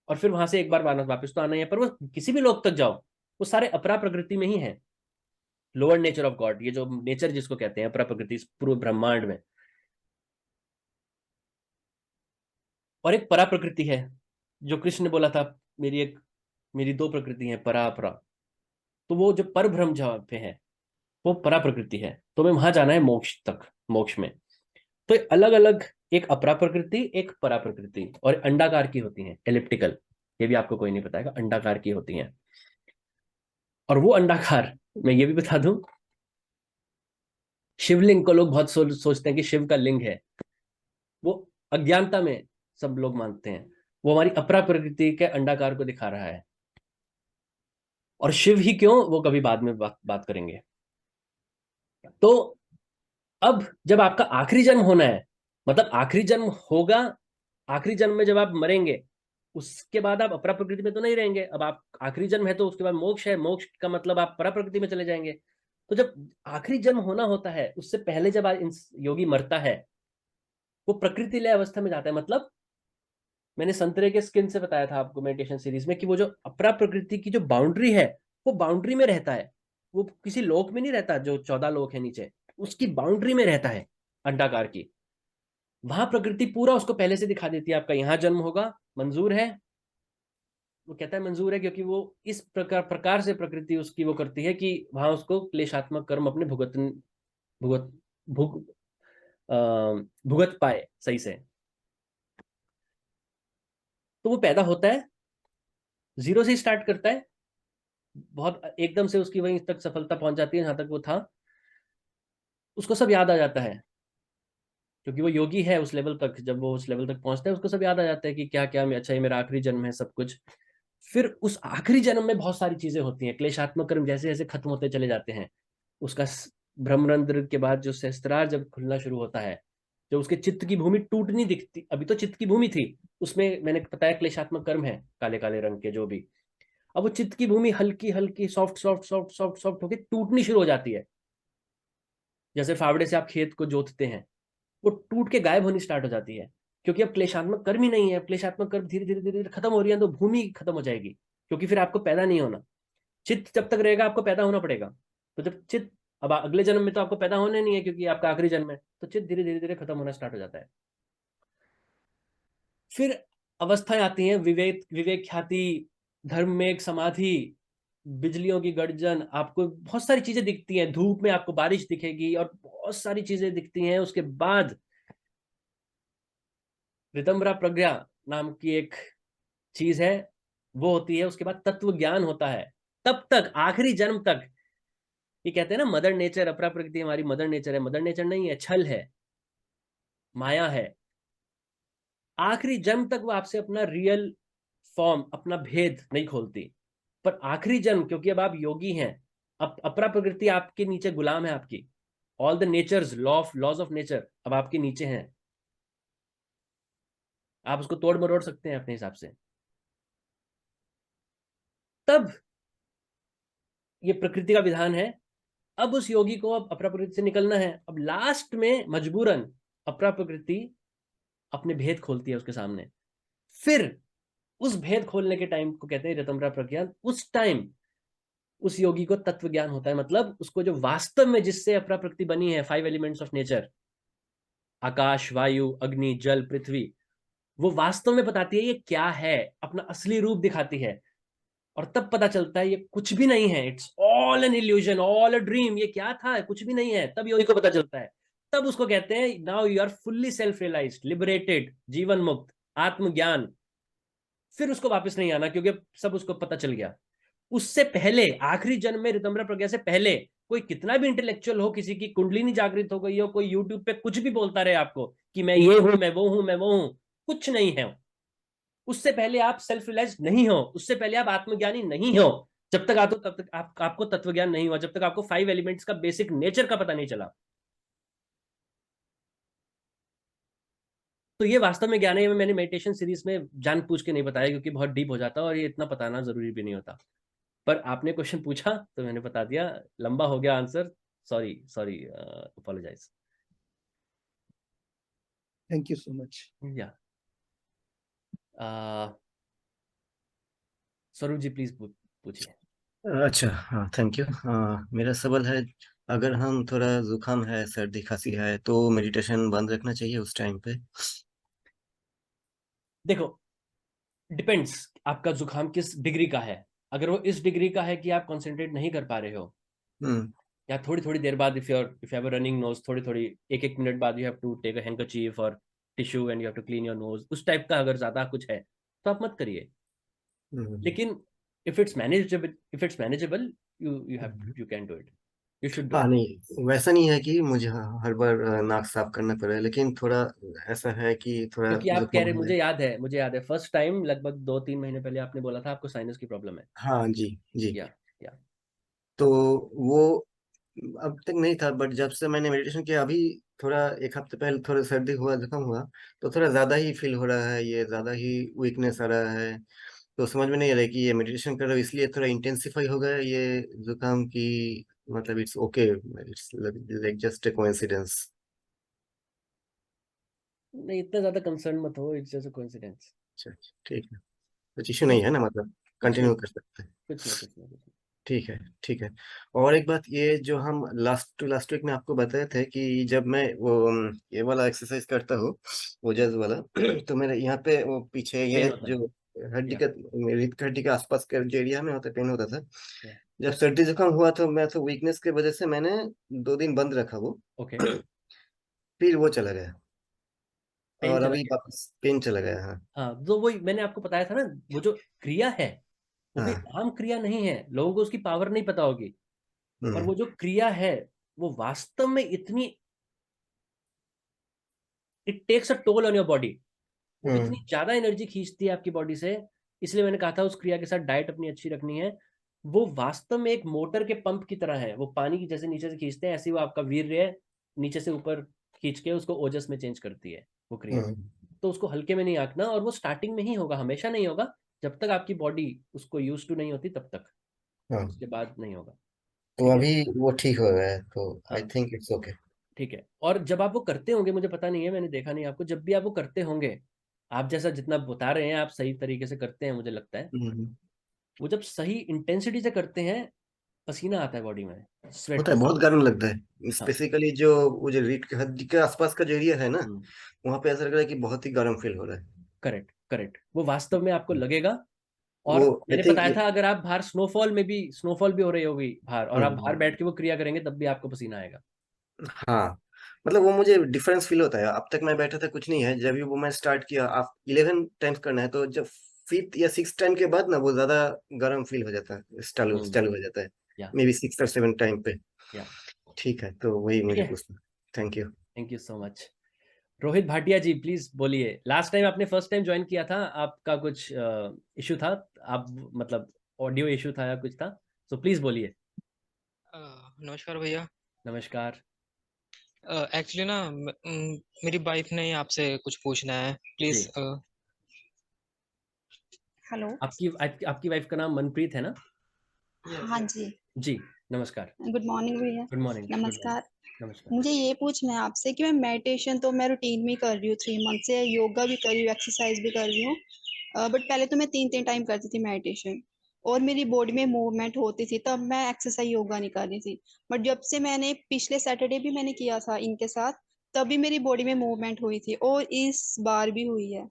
A: और फिर वहां से एक बार वापस तो आना ही है। पर वो किसी भी लोक तक जाओ, वो सारे अपरा प्रकृति में ही है, लोअर नेचर ऑफ गॉड, ये जो नेचर जिसको कहते हैं अपरा प्रकृति, पूरे ब्रह्मांड में। और एक परा प्रकृति है, जो कृष्ण ने बोला था, मेरी 2 प्रकृति है, परा अपरा। तो वो जो पर ब्रह्म जहाँ पे है, वो परा प्रकृति है, तो हमें वहां जाना है मोक्ष तक, मोक्ष में। तो अलग अलग, एक अपरा प्रकृति, एक परा प्रकृति, और अंडाकार की होती है, एलिप्टिकल, ये भी आपको कोई नहीं बताएगा, अंडाकार की होती हैं। और वो अंडाकार, मैं ये भी बता दूं, शिवलिंग को लोग बहुत सोचते हैं कि शिव का लिंग है, वो अज्ञानता में सब लोग मानते हैं, वो हमारी अपरा प्रकृति के अंडाकार को दिखा रहा है। और शिव ही क्यों, वो कभी बाद में बात करेंगे। तो अब जब आपका आखिरी जन्म होना है, मतलब आखिरी जन्म होगा, आखिरी जन्म में जब आप मरेंगे, उसके बाद आप अपरा प्रकृति में तो नहीं रहेंगे। अब आप आखिरी जन्म है तो उसके बाद मोक्ष है, मोक्ष का मतलब आप परा प्रकृति में चले जाएंगे। तो जब आखिरी जन्म होना होता है, उससे पहले जब योगी मरता है, वो प्रकृति लय अवस्था में जाता है। मतलब मैंने संतरे के स्किन से बताया था आपको मेडिटेशन सीरीज में, कि वो जो अपरा प्रकृति की जो बाउंड्री है, वो बाउंड्री में रहता है, वो किसी लोक में नहीं रहता, जो 14 लोक है नीचे, उसकी बाउंड्री में रहता है, अंडाकार की। वहां प्रकृति पूरा उसको पहले से दिखा देती है, आपका यहाँ जन्म होगा, मंजूर है। वो कहता है मंजूर है, क्योंकि वो इस प्रकार से प्रकृति उसकी वो करती है कि वहां उसको क्लेशात्मक कर्म अपने भुगत भुग अ, भुगत पाए सही से। तो वो पैदा होता है, 0 से स्टार्ट करता है, बहुत एकदम से उसकी वहीं तक सफलता पहुंच जाती है जहां तक वो था। उसको सब याद आ जाता है, क्योंकि वो योगी है उस लेवल तक। जब वो उस लेवल तक पहुंचता है, उसको सब याद आ जाता है कि क्या क्या, मैं, अच्छा ये मेरा आखिरी जन्म है, सब कुछ। फिर उस आखिरी जन्म में बहुत सारी चीजें होती हैं, क्लेशात्मक कर्म जैसे जैसे खत्म होते चले जाते हैं। उसका ब्रह्मरंध्र के बाद जो सहस्त्रार जब खुलना शुरू होता है, जब उसके चित्त की भूमि टूटनी दिखती, अभी तो चित्त की भूमि थी, उसमें मैंने बताया क्लेशात्मक कर्म है काले काले रंग के जो भी। अब वो चित्त की भूमि हल्की हल्की, soft soft soft soft soft होकर टूटनी शुरू हो जाती है। जैसे फावड़े से आप खेत को जोतते हैं, वो टूट के गायब होनी स्टार्ट हो जाती है, क्योंकि अब क्लेशात्मक कर्म ही नहीं है। क्लेशात्मक कर्म धीरे धीरे धीरे धीरे खत्म हो रही है, तो भूमि खत्म हो जाएगी, क्योंकि फिर आपको पैदा नहीं होना। चित्त जब तक रहेगा आपको पैदा होना पड़ेगा। तो जब चित्त, अब अगले जन्म में तो आपको पैदा होने नहीं है, क्योंकि आपका आखिरी जन्म है, तो चित्त धीरे धीरे धीरे खत्म होना स्टार्ट हो जाता है। फिर अवस्थाएं आती हैं, विवेक, विवेक ख्याति, धर्म में एक समाधि, बिजलियों की गर्जन, आपको बहुत सारी चीजें दिखती हैं, धूप में आपको बारिश दिखेगी, और बहुत सारी चीजें दिखती हैं। उसके बाद ऋतंभरा प्रज्ञा नाम की एक चीज है, वो होती है। उसके बाद तत्व ज्ञान होता है। तब तक आखिरी जन्म तक, ये कहते हैं ना मदर नेचर, अपरा प्रकृति हमारी मदर नेचर है, मदर नेचर नहीं है, छल है, माया है। आखिरी जन्म तक वो आपसे अपना रियल फॉर्म, अपना भेद नहीं खोलती, पर आखिरी जन्म, क्योंकि अब आप योगी हैं, अब अपरा प्रकृति आपके नीचे गुलाम है आपकी, all the natures laws of nature अब आपके नीचे हैं, आप उसको तोड़ मरोड़ सकते हैं अपने हिसाब से। तब ये प्रकृति का विधान है। अब उस योगी को अब अपरा प्रकृति से निकलना है। अब लास्ट में मजबूरन अपरा प्रकृति अपने भेद खोलती है उसके सामने। फिर उस भेद खोलने के टाइम को कहते हैं ऋतंभरा प्रज्ञान। उस टाइम उस योगी को तत्व ज्ञान होता है, मतलब उसको जो वास्तव में जिससे अपरा प्रकृति बनी है, 5 एलिमेंट्स ऑफ नेचर, आकाश, वायु, अग्नि, जल, पृथ्वी, वो वास्तव में बताती है ये क्या है, अपना असली रूप दिखाती है। और तब पता चलता है ये कुछ भी नहीं है, it's all an illusion, all a dream, ये क्या था, कुछ भी नहीं है। तब योगी को पता चलता है। तब उसको कहते हैं now you are fully self realised, liberated, जीवन मुक्त, आत्मज्ञान। फिर उसको वापस नहीं आना, क्योंकि सब उसको पता चल गया। उससे पहले, आखिरी जन्म में ऋतंभरा प्रज्ञा से पहले, कोई कितना भी इंटेलेक्चुअल हो, किसी की कुंडलिनी जागृत हो गई हो, कोई यूट्यूब पे कुछ भी बोलता रहे आपको कि मैं ये हूं, मैं वो हूं, मैं वो हूं, कुछ नहीं है। उससे पहले आप सेल्फ रियलाइज नहीं हो, उससे पहले आप आत्मज्ञानी नहीं हो। जब तक आपको तब तक आपको तत्व ज्ञान नहीं हुआ, जब तक आपको 5 एलिमेंट्स का बेसिक नेचर का पता नहीं चला। तो ये वास्तव में ज्ञान है। मैंने मेडिटेशन सीरीज में जान पूछ के नहीं बताया, क्योंकि बहुत डीप हो जाता और ये इतना बताना जरूरी भी नहीं होता। पर आपने क्वेश्चन पूछा तो मैंने बता दिया। लंबा हो गया answer, sorry sorry, apologise.
C: Thank you so much.
A: या स्वरूप जी प्लीज पूछिए।
D: अच्छा, हाँ, थैंक यू। मेरा सवाल है, अगर हम थोड़ा जुकाम है, सर्दी खांसी है, तो मेडिटेशन बंद रखना चाहिए उस टाइम पे?
A: देखो, डिपेंड्स आपका जुकाम किस डिग्री का है। अगर वो इस डिग्री का है कि आप कंसंट्रेट नहीं कर पा रहे हो,
D: हम्म
A: या थोड़ी थोड़ी देर बाद, if you have a running nose, थोड़ी थोड़ी 1-1 मिनट बाद you have to take a handkerchief और tissue and you have to clean your nose, उस टाइप का अगर ज्यादा कुछ है तो आप मत करिए।
D: हम्म
A: लेकिन if it's manageable, you can do it, you should do
D: हाँ,
A: इट।
D: नहीं, वैसा नहीं है कि मुझे हर बार नाक साफ करना पड़े, लेकिन थोड़ा ऐसा है कि थोड़ा
A: क्योंकि आप कह रहे,
D: जुकाम है।
A: मुझे याद है फर्स्ट टाइम लगभग 2-3 महीने पहले आपने बोला था आपको साइनस की प्रॉब्लम है।
D: हाँ जी, जी।
A: या या
D: तो वो अब तक नहीं था, बट जब से मैंने मेडिटेशन किया, अभी थोड़ा एक हफ्ते पहले थोड़ा सर्दी हुआ, जुकाम हुआ, तो थोड़ा ज्यादा ही फील हो रहा है, ये ज्यादा ही वीकनेस आ रहा है। तो समझ में नहीं आ रहा है कि ये मेडिटेशन कर रहा हूँ इसलिए थोड़ा इंटेंसिफाई हो गया ये जुकाम की, मतलब it's okay, it's like just a coincidence.
A: नहीं, इतना ज्यादा कंसर्न मत हो, इट्स जस्ट अ कोइंसिडेंस।
D: अच्छा, ठीक है, कुछ इश्यू नहीं
A: कुछ
D: है ना, मतलब
A: कुछ नहीं,
D: कंटिन्यू कर सकते हैं?
A: कुछ नहीं, कुछ नहीं, कुछ नहीं।
D: ठीक है, ठीक है। और एक बात, ये जो हम लास्ट वीक में आपको बताए थे कि जब मैं वो ये वाला एक्सरसाइज करता हूँ, वो जज वाला तो मेरे यहाँ पे वो पीछे ये
A: पेन होता है।
D: जो हड्डी
A: या
D: का, रीढ़ की हड्डी के आसपास के जो एरिया में होता है, पेन होता था।
A: या
D: जब सर्दी जुकाम हुआ तो मैं तो वीकनेस की वजह से मैंने 2 दिन बंद रखा वो।
A: ओके।
D: फिर वो चला गया,
A: पेन
D: और
A: चला
D: अभी
A: गया।
D: वापस पेन चला गया। हाँ,
A: हाँ, तो वही मैंने आपको बताया था ना, वो जो क्रिया है वो कोई
D: हाँ।
A: आम क्रिया नहीं है, लोगों को उसकी पावर नहीं पता होगी। पर
D: हम्म
A: वो जो क्रिया है वो वास्तव में इतनी, it takes a toll on your body. वो इतनी
D: हम्म
A: ज्यादा एनर्जी खींचती है आपकी बॉडी से। इसलिए मैंने कहा था उस क्रिया के साथ डाइट अपनी अच्छी रखनी है। वो वास्तव में एक मोटर के पंप की तरह है। वो पानी की जैसे नीचे से खींचते हैं, ऐसे ही वो आपका वीर्य नीचे से ऊपर खींच के उसको ओजस में चेंज करती है वो क्रिया।
D: हम्म
A: तो उसको हल्के में नहीं आंकना, और वो स्टार्टिंग में ही होगा, हमेशा नहीं होगा। जब तक आपकी बॉडी उसको यूज टू नहीं होती तब तक,
D: हाँ।
A: उसके बाद नहीं होगा।
D: तो
A: ठीक है।
D: अभी वो ठीक हो गया है, तो आई
A: हाँ,
D: थिंक इट्स ओके।
A: ठीक है। और जब आप वो करते होंगे, मुझे पता नहीं है, मैंने देखा नहीं आपको, जब भी आप वो करते होंगे, आप जैसा जितना बता रहे हैं आप सही तरीके से करते हैं मुझे लगता है,
D: हम्म
A: वो जब सही इंटेंसिटी से करते हैं, पसीना आता है बॉडी में, स्वेट
D: होता है,
A: होता
D: बहुत गर्म लगता है,
A: है। हाँ।
D: स्पेसिकली जो वो जो रीढ़ की हड्डी के आसपास का जो एरिया है ना,
A: हम्म।
D: वहां पे ऐसा लग रहा है कि बहुत ही गर्म फील हो रहा है।
A: करेक्ट करेक्ट, वो वास्तव में आपको लगेगा।
D: वो
A: और
D: आई
A: मैंने
D: थिंक
A: बताया था, अगर आप बाहर स्नोफॉल भी हो रही होगी बाहर, और आप बाहर बैठ के वो क्रिया करेंगे, तब भी आपको पसीना आएगा।
D: हाँ, मतलब वो मुझे डिफरेंस फील होता है। अब तक मैं बैठा था कुछ नहीं है, जब भी वो मैं स्टार्ट किया, आप 11 टाइम्स करना है, तो जब 5th या 6th टाइम के बाद ना वो ज्यादा गर्म फील हो जाता है, चालू
A: हम्म।
D: चालू हो जाता है,
A: या
D: मे बी 6 और 7 टाइम पे।
A: या
D: ठीक है, तो वही
A: ठीक
D: मुझे
A: है।
D: पूछना। Thank you.
A: Thank you so much. Rohit Bhatia ji please बोलिए। लास्ट टाइम आपने फर्स्ट टाइम ज्वाइन किया था, आपका कुछ इशू था, आप मतलब ऑडियो इशू था या कुछ था, तो प्लीज बोलिए।
E: नमस्कार भैया।
A: नमस्कार।
E: एक्चुअली ना मेरी वाइफ ने आपसे कुछ पूछना है, प्लीज।
A: जी।
F: हेलो।
A: आपकी वाइफ का नाम मनप्रीत है ना?
F: हाँ जी।
A: जी नमस्कार।
F: गुड मॉर्निंग भैया।
A: Good morning. Good morning.
F: नमस्कार।
A: नमस्कार।
F: मुझे ये पूछना है आपसे कि मैं मेडिटेशन तो मैं रूटीन में कर रही हूँ 3 मंथ से, योगा भी कर रही हूँ, एक्सरसाइज भी कर रही हूँ। बट पहले तो मैं 3 टाइम करती थी मेडिटेशन और मेरी बॉडी में मूवमेंट होती थी, तब मैं एक्सरसाइज योगा नहीं कर रही थी। बट जब से मैंने पिछले सैटरडे भी मैंने किया था इनके साथ, तभी मेरी बॉडी में मूवमेंट हुई थी और इस बार भी हुई है।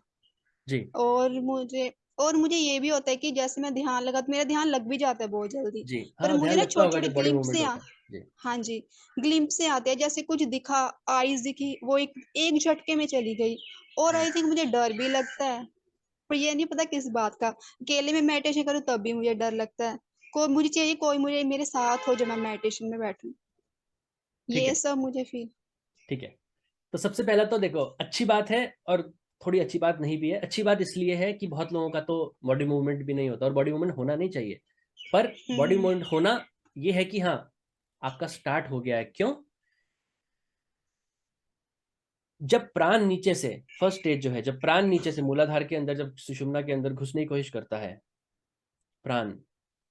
A: जी
F: और मुझे ये भी होता है कि जैसे मैं ध्यान लगा तो मेरा ध्यान लग भी जाता है बहुत जल्दी।
A: जी।
F: पर
A: हाँ,
F: मुझे
A: ध्यान
F: ना
A: लगता
F: छोटे
A: होगा
F: छोटे
A: जब बॉडी
F: ग्लिम्स
A: मूवमेंट
F: से
A: होता है। जी।
F: हाँ जी, ग्लिम्स से आते हैं, जैसे कुछ दिखा, आईज दिखी, वो एक एक झटके में चली गई। और आई थिंक मुझे डर भी लगता है, पर ये नहीं पता किस बात का। अकेले में मेडिटेशन करूँ तब भी मुझे डर लगता है। कोई मुझे चाहिए, कोई मुझे मेरे साथ हो जब मैं मेडिटेशन में बैठूं।
A: ठीक
F: ये
A: है।
F: सब मुझे फील।
A: ठीक है। तो सबसे पहला तो देखो, अच्छी बात है और थोड़ी अच्छी बात नहीं भी है। अच्छी बात इसलिए है कि बहुत लोगों का तो बॉडी मूवमेंट भी नहीं होता, और बॉडी मूवमेंट होना नहीं चाहिए, पर बॉडी मूवमेंट होना ये है कि हाँ आपका स्टार्ट हो गया है। क्यों? जब प्राण नीचे से, फर्स्ट स्टेज जो है, जब प्राण नीचे से मूलाधार के अंदर, जब सुषुम्ना के अंदर घुसने की कोशिश करता है प्राण,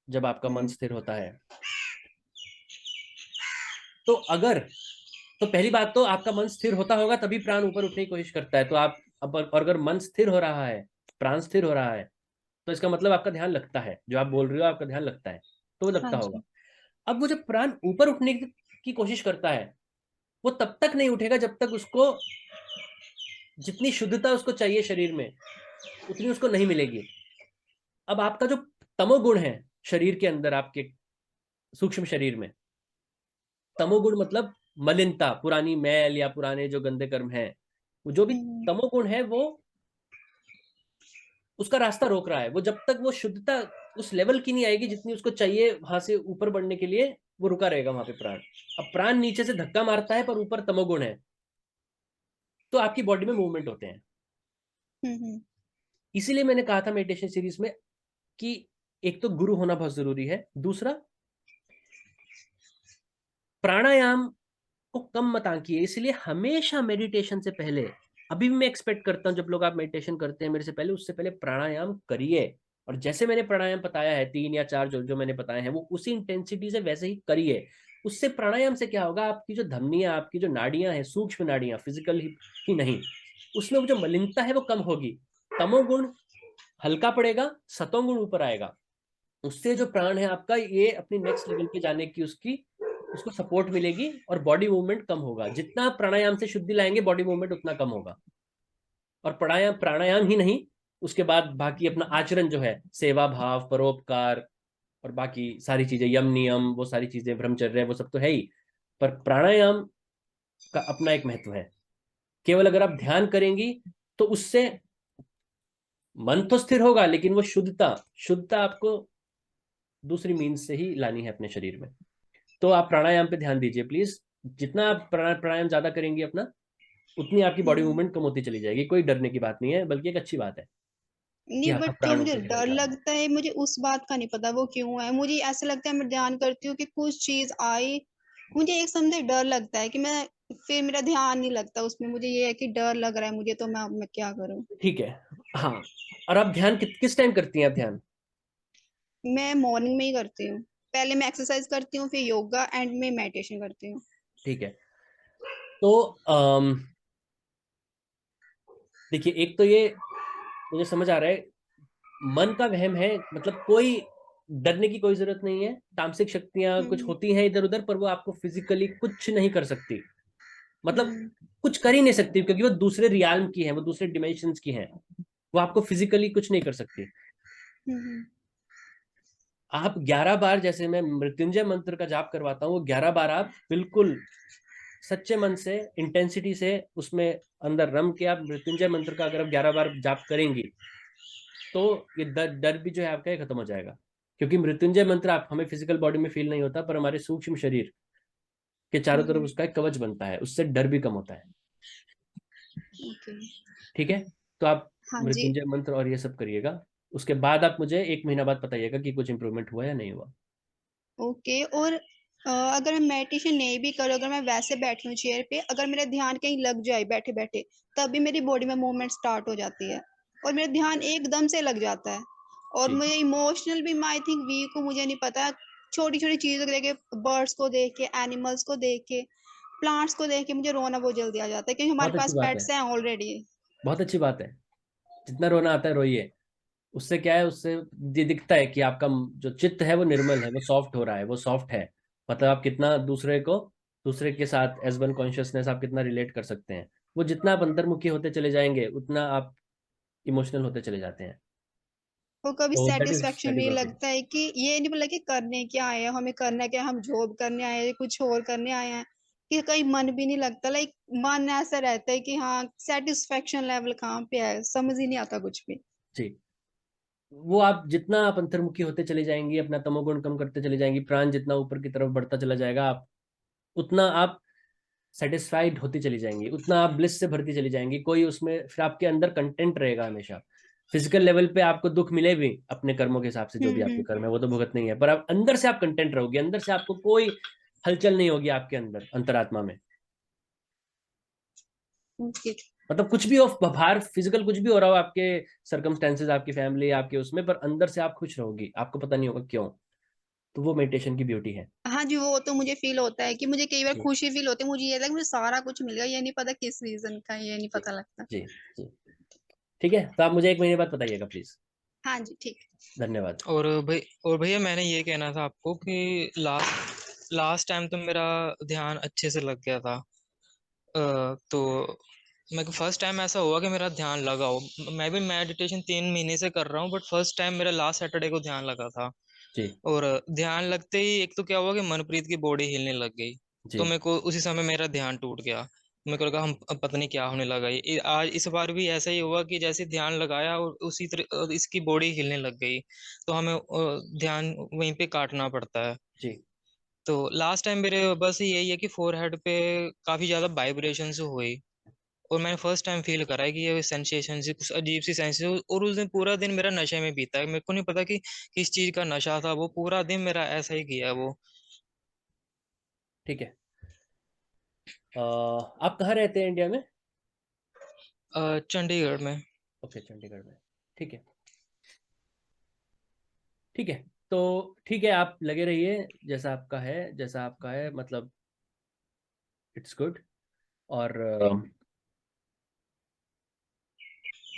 A: जब आपका मन स्थिर होता है, तो पहली बात तो आपका मन स्थिर होता होगा तभी प्राण ऊपर उठने की कोशिश करता है। तो आप अब अगर मन स्थिर हो रहा है, प्राण स्थिर हो रहा है, तो इसका मतलब आपका ध्यान लगता है। जो आप बोल रहे हो आपका ध्यान लगता है, तो वो
F: हाँ
A: लगता होगा।
F: जी।
A: अब वो जब प्राण ऊपर उठने की कोशिश करता है, वो तब तक नहीं उठेगा जब तक उसको जितनी शुद्धता उसको चाहिए शरीर में, उतनी उसको नहीं मिलेगी। अब आपका जो तमोगुण है शरीर के अंदर, आपके सूक्ष्म शरीर में, तमोगुण मतलब मलिनता, पुरानी मैल या पुराने जो गंदे कर्म हैं, वो जो भी तमोगुण है वो उसका रास्ता रोक रहा है। वो जब तक वो शुद्धता उस लेवल की नहीं आएगी जितनी उसको चाहिए वहां से ऊपर बढ़ने के लिए, वो रुका रहेगा वहां पे प्राण। अब प्राण नीचे से धक्का मारता है पर ऊपर तमोगुण है, तो आपकी बॉडी में मूवमेंट होते हैं। इसीलिए मैंने कहा था मेडिटेशन सीरीज में कि एक तो गुरु होना बहुत जरूरी है, दूसरा प्राणायाम को कम मत आंकिए। इसलिए हमेशा मेडिटेशन से पहले, अभी भी मैं एक्सपेक्ट करता हूं जब लोग आप मेडिटेशन करते हैं मेरे से पहले, उससे पहले प्राणायाम करिए। और जैसे मैंने प्राणायाम बताया है 3 या 4 जो जो मैंने बताए हैं, वो उसी इंटेंसिटी से वैसे ही करिए। उससे प्राणायाम से क्या होगा, आपकी जो धमनियां, आपकी जो नाड़ियां हैं, सूक्ष्म नाड़ियां, फिजिकल ही नहीं, उसमें वो जो मलिनता है वो कम होगी, तमोगुण हल्का पड़ेगा, सतोगुण ऊपर आएगा। उससे जो प्राण है आपका, ये अपनी नेक्स्ट लेवल पे जाने की उसको सपोर्ट मिलेगी और बॉडी मूवमेंट कम होगा। जितना आप प्राणायाम से शुद्धि लाएंगे बॉडी मूवमेंट उतना कम होगा। और प्राणायाम प्राणायाम ही नहीं, उसके बाद बाकी अपना आचरण जो है, सेवा भाव, परोपकार और बाकी सारी चीजें, यम नियम, वो सारी चीजें, ब्रह्मचर्य, वो सब तो है ही, पर प्राणायाम का अपना एक महत्व है। केवल अगर आप ध्यान करेंगी तो उससे मन तो स्थिर होगा, लेकिन वो शुद्धता आपको दूसरी मीन्स से ही लानी है अपने शरीर में। तो आप प्राणायाम पे ध्यान दीजिए प्लीज। जितना आप प्राणायाम ज्यादा करेंगे अपना, उतनी आपकी बॉडी मूवमेंट कम होती चली जाएगी। कोई डरने की बात नहीं है, बल्कि एक अच्छी बात है कि
F: नहीं,
A: आपका
F: बट जो
A: प्राण
F: मुझे
A: ऊपर की तरफ
F: डर
A: जा रहा है।
F: लगता है, मुझे उस बात का नहीं पता वो क्यों है। मुझे ऐसा लगता है, मैं ध्यान करती हूँ कि कुछ चीज आई, मुझे एक समझे डर लगता है कि मैं, फिर मेरा ध्यान नहीं लगता उसमें। मुझे ये है कि डर लग रहा है मुझे, तो मैं क्या करूँ।
A: ठीक है। हाँ। और आप ध्यान किस टाइम करती हैं आप ध्यान?
F: मैं मॉर्निंग में ही करती हूँ। पहले मैं एक्सरसाइज करती हूँ, फिर योगा, एंड में मेडिटेशन करती हूँ।
A: ठीक है। तो देखिए, एक तो ये मुझे समझ आ रहा है, मन का वहम है, मतलब कोई डरने की कोई जरूरत नहीं है। तामसिक शक्तियां कुछ होती हैं इधर उधर, पर वो आपको फिजिकली कुछ नहीं कर सकती, मतलब कुछ कर ही नहीं सकती, क्योंकि वो दूसरे रियाल्म की है, वो दूसरे डिमेंशंस की है, वो आपको फिजिकली कुछ नहीं कर सकती। आप 11 बार, जैसे मैं मृत्युंजय मंत्र का जाप करवाता हूँ, वो 11 बार आप बिल्कुल सच्चे मन से, इंटेंसिटी से उसमें अंदर रम के आप मृत्युंजय मंत्र का अगर आप 11 बार जाप करेंगी, तो ये डर भी जो है आपका ये खत्म हो जाएगा। क्योंकि मृत्युंजय मंत्र आप हमें फिजिकल बॉडी में फील नहीं होता, पर हमारे सूक्ष्म शरीर के चारों तरफ उसका एक कवच बनता है, उससे डर भी कम होता है।
F: ओके।
A: ठीक है, तो आप
F: हाँ जी।
A: मृत्युंजय मंत्र और ये सब करिएगा। उसके बाद आप मुझे 1 महीना बाद बताइएगा कि कुछ इंप्रूवमेंट हुआ या नहीं हुआ।
F: ओके। और अगर मैं मेडिटेशन नहीं भी करूँ, अगर मैं वैसे बैठी हूँ चेयर पे, अगर मेरा ध्यान कहीं लग जाए बैठे बैठे, तब भी मेरी बॉडी में मूवमेंट स्टार्ट हो जाती है और मेरा ध्यान एकदम से लग जाता है। और
A: जी,
F: मुझे इमोशनल भी, मैं आई थिंक वीक हूँ, मुझे नहीं पता, छोटी छोटी चीजों को देख के, बर्ड्स को देख के, एनिमल्स को देख के, प्लांट्स को देख के मुझे रोना बहुत जल्दी आ जाता है, क्योंकि हमारे
A: बहुत अच्छी
F: पास
A: बात है,
F: पेट्स हैं ऑलरेडी।
A: बहुत अच्छी बात है। जितना रोना आता है रोइए। उससे क्या है, उससे ये दिखता है कि आपका जो चित्त है वो निर्मल है, वो सॉफ्ट हो रहा है, वो सॉफ्ट है। मतलब आप कितना दूसरे के साथ एज वन कॉन्शियसनेस आप कितना रिलेट कर सकते हैं। वो जितना आप अंतर्मुखी होते चले जाएंगे उतना आप इमोशनल होते चले जाते हैं।
F: वो कभी
A: तो
F: सेटिस्फेक्शन
A: दैट इज
F: भी
A: ओके।
F: लगता है कि ये नहीं बोला कि करने क्या आए हैं, हमें करना क्या है, हम जॉब करने आए हैं, कुछ और करने आए हैं, कि कहीं मन भी नहीं लगता। लाइक मन ऐसा रहता है कि हाँ, सेटिस्फेक्शन लेवल कहाँ पे है, समझ ही नहीं आता कुछ भी।
A: जी, वो आप जितना आप अंतर्मुखी होते चले जाएंगी, अपना तमोगुण कम करते चले जाएंगी, प्राण जितना ऊपर की तरफ बढ़ता चला जाएगा, आप उतना आप सेटिस्फाइड होती चली जाएंगी, उतना आप ब्लिस से भरती चली जाएंगी। कोई उसमें फिर आपके अंदर कंटेंट रहेगा हमेशा। फिजिकल लेवल पे आपको दुख मिले भी अपने कर्मों के हिसाब से, जो भी आपके कर्म है वो तो भुगत नहीं है, पर आप अंदर से आप कंटेंट रहोगे, अंदर से आपको कोई हलचल नहीं होगी आपके अंदर अंतरात्मा में।
F: ओके।
A: मतलब कुछ भी हो बाहर, फिजिकल कुछ भी हो रहा हो, आपके सर्कमस्टेंसेज, आपकी फैमिली, आपके उसमें, पर अंदर से आप खुश रहोगी, आपको पता नहीं होगा क्यों। तो वो मेडिटेशन की ब्यूटी है।
F: हाँ जी, वो तो मुझे फील होता है कि मुझे कई बार
A: जी,
F: खुशी फील होती है, मुझे ये लगता है कि मुझे सारा कुछ मिल गया, ये नहीं पता किस रीजन का, ये नहीं
A: जी,
F: पता लगता।
A: जी, जी। ठीक है, तो आप मुझे 1 महीने बाद बताइएगा प्लीज।
F: हाँ जी, ठीक है।
A: धन्यवाद।
E: और भैया मैंने ये कहना था आपको कि लास्ट लास्ट टाइम तो मेरा ध्यान अच्छे से लग गया था। तो मेरे को फर्स्ट टाइम ऐसा हुआ कि मेरा ध्यान लगा हो। मैं भी मेडिटेशन 3 महीने से कर रहा हूँ, बट फर्स्ट टाइम मेरा लास्ट सैटरडे को ध्यान लगा था।
A: जी,
E: और ध्यान लगते ही एक तो क्या हुआ कि मनप्रीत की बॉडी हिलने लग गई। तो
A: जी,
E: मेरे को उसी समय मेरा ध्यान टूट गया। मेरे को लगा हम अब पता नहीं क्या होने लगा। आज इस बार भी ऐसा ही हुआ कि जैसे ध्यान लगाया और उसी तरह इसकी बॉडी हिलने लग गई। तो हमें ध्यान वहीं पे काटना पड़ता है।
A: जी।
E: तो लास्ट टाइम मेरे बस यही है कि फोरहेड पे काफी ज्यादा वाइब्रेशन हुई। और मैंने फर्स्ट टाइम फील करा है कि ये सेंसेशन सी कुछ अजीब सी सेंसेशन। और उस दिन पूरा दिन मेरा नशे में बीता है। मेरे को नहीं पता कि किस चीज का नशा था, वो पूरा दिन मेरा ऐसा ही गया वो।
A: ठीक है। आप कहाँ रहते हैं इंडिया में?
E: चंडीगढ़ में।
A: ओके, चंडीगढ़ में। ठीक है, ठीक है। तो ठीक है, आप लगे रहिए जैसा आपका है, जैसा आपका है, मतलब इट्स गुड। और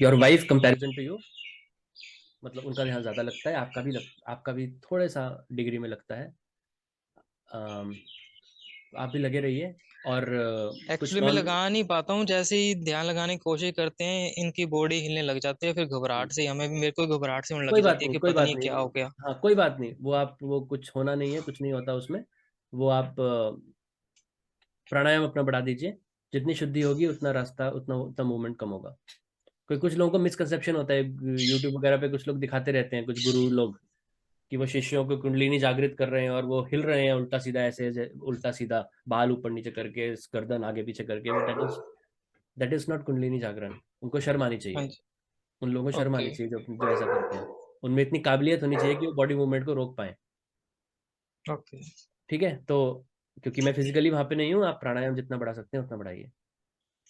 A: your wife comparison to you, मतलब उनका ध्यान ज़्यादा लगता है, आपका भी थोड़ा सा डिग्री में लगता है। अम, आप भी लगे रहिए। और कुछ
E: एक्चुअली मैं
A: नॉन
E: लगा नहीं पाता हूँ, जैसे ही ध्यान लगाने की कोशिश करते हैं इनकी बॉडी हिलने लग जाती है, फिर घबराहट से हमें भी, मेरे को घबराहट से होने लग
A: कोई बात
E: जाती है
A: नहीं,
E: कि
A: कोई
E: पता
A: बात
E: नहीं
A: नहीं।
E: क्या हो गया।
A: हाँ, कोई बात नहीं, वो कुछ होना नहीं है, कुछ नहीं होता उसमें। वो आप प्राणायाम अपना बढ़ा दीजिए। जितनी शुद्धि होगी उतना रास्ता, उतना उतना मूवमेंट कम होगा। कोई कुछ लोगों को मिसकंसेप्शन होता है, यूट्यूब वगैरह पे कुछ लोग दिखाते रहते हैं, कुछ गुरु लोग, कि वो शिष्यों को कुंडलिनी जागृत कर रहे हैं और वो हिल रहे हैं उल्टा सीधा, ऐसे उल्टा सीधा, बाल ऊपर नीचे करके, गर्दन आगे पीछे करके। वो दैट इज नॉट कुंडलिनी जागरण। उनको शर्म आनी
E: हाँ
A: चाहिए।
E: जी।
A: उन लोगों को शर्म
E: ओके।
A: आनी चाहिए जो ऐसा करते हैं। उनमें इतनी काबिलियत होनी चाहिए कि वो बॉडी मूवमेंट को रोक पाए।
E: ओके।
A: ठीक है, तो क्योंकि मैं फिजिकली वहां पे नहीं हूँ, आप प्राणायाम जितना बढ़ा सकते हैं उतना बढ़ाइए।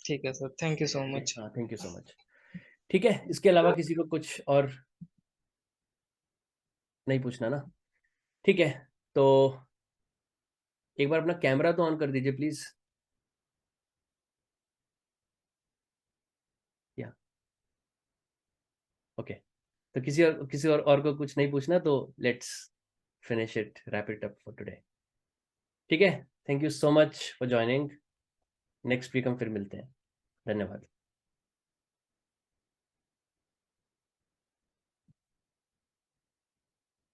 E: ठीक है सर, थैंक यू सो
A: ठीक है,
E: मच।
A: हाँ, थैंक यू सो मच। ठीक है, इसके अलावा किसी को कुछ और नहीं पूछना ना? ठीक है, तो एक बार अपना कैमरा तो ऑन कर दीजिए प्लीज। या ओके। तो किसी और को कुछ नहीं पूछना, तो let's finish it, wrap it up for today. ठीक है, thank you so much for joining. Next week हम फिर मिलते हैं। धन्यवाद।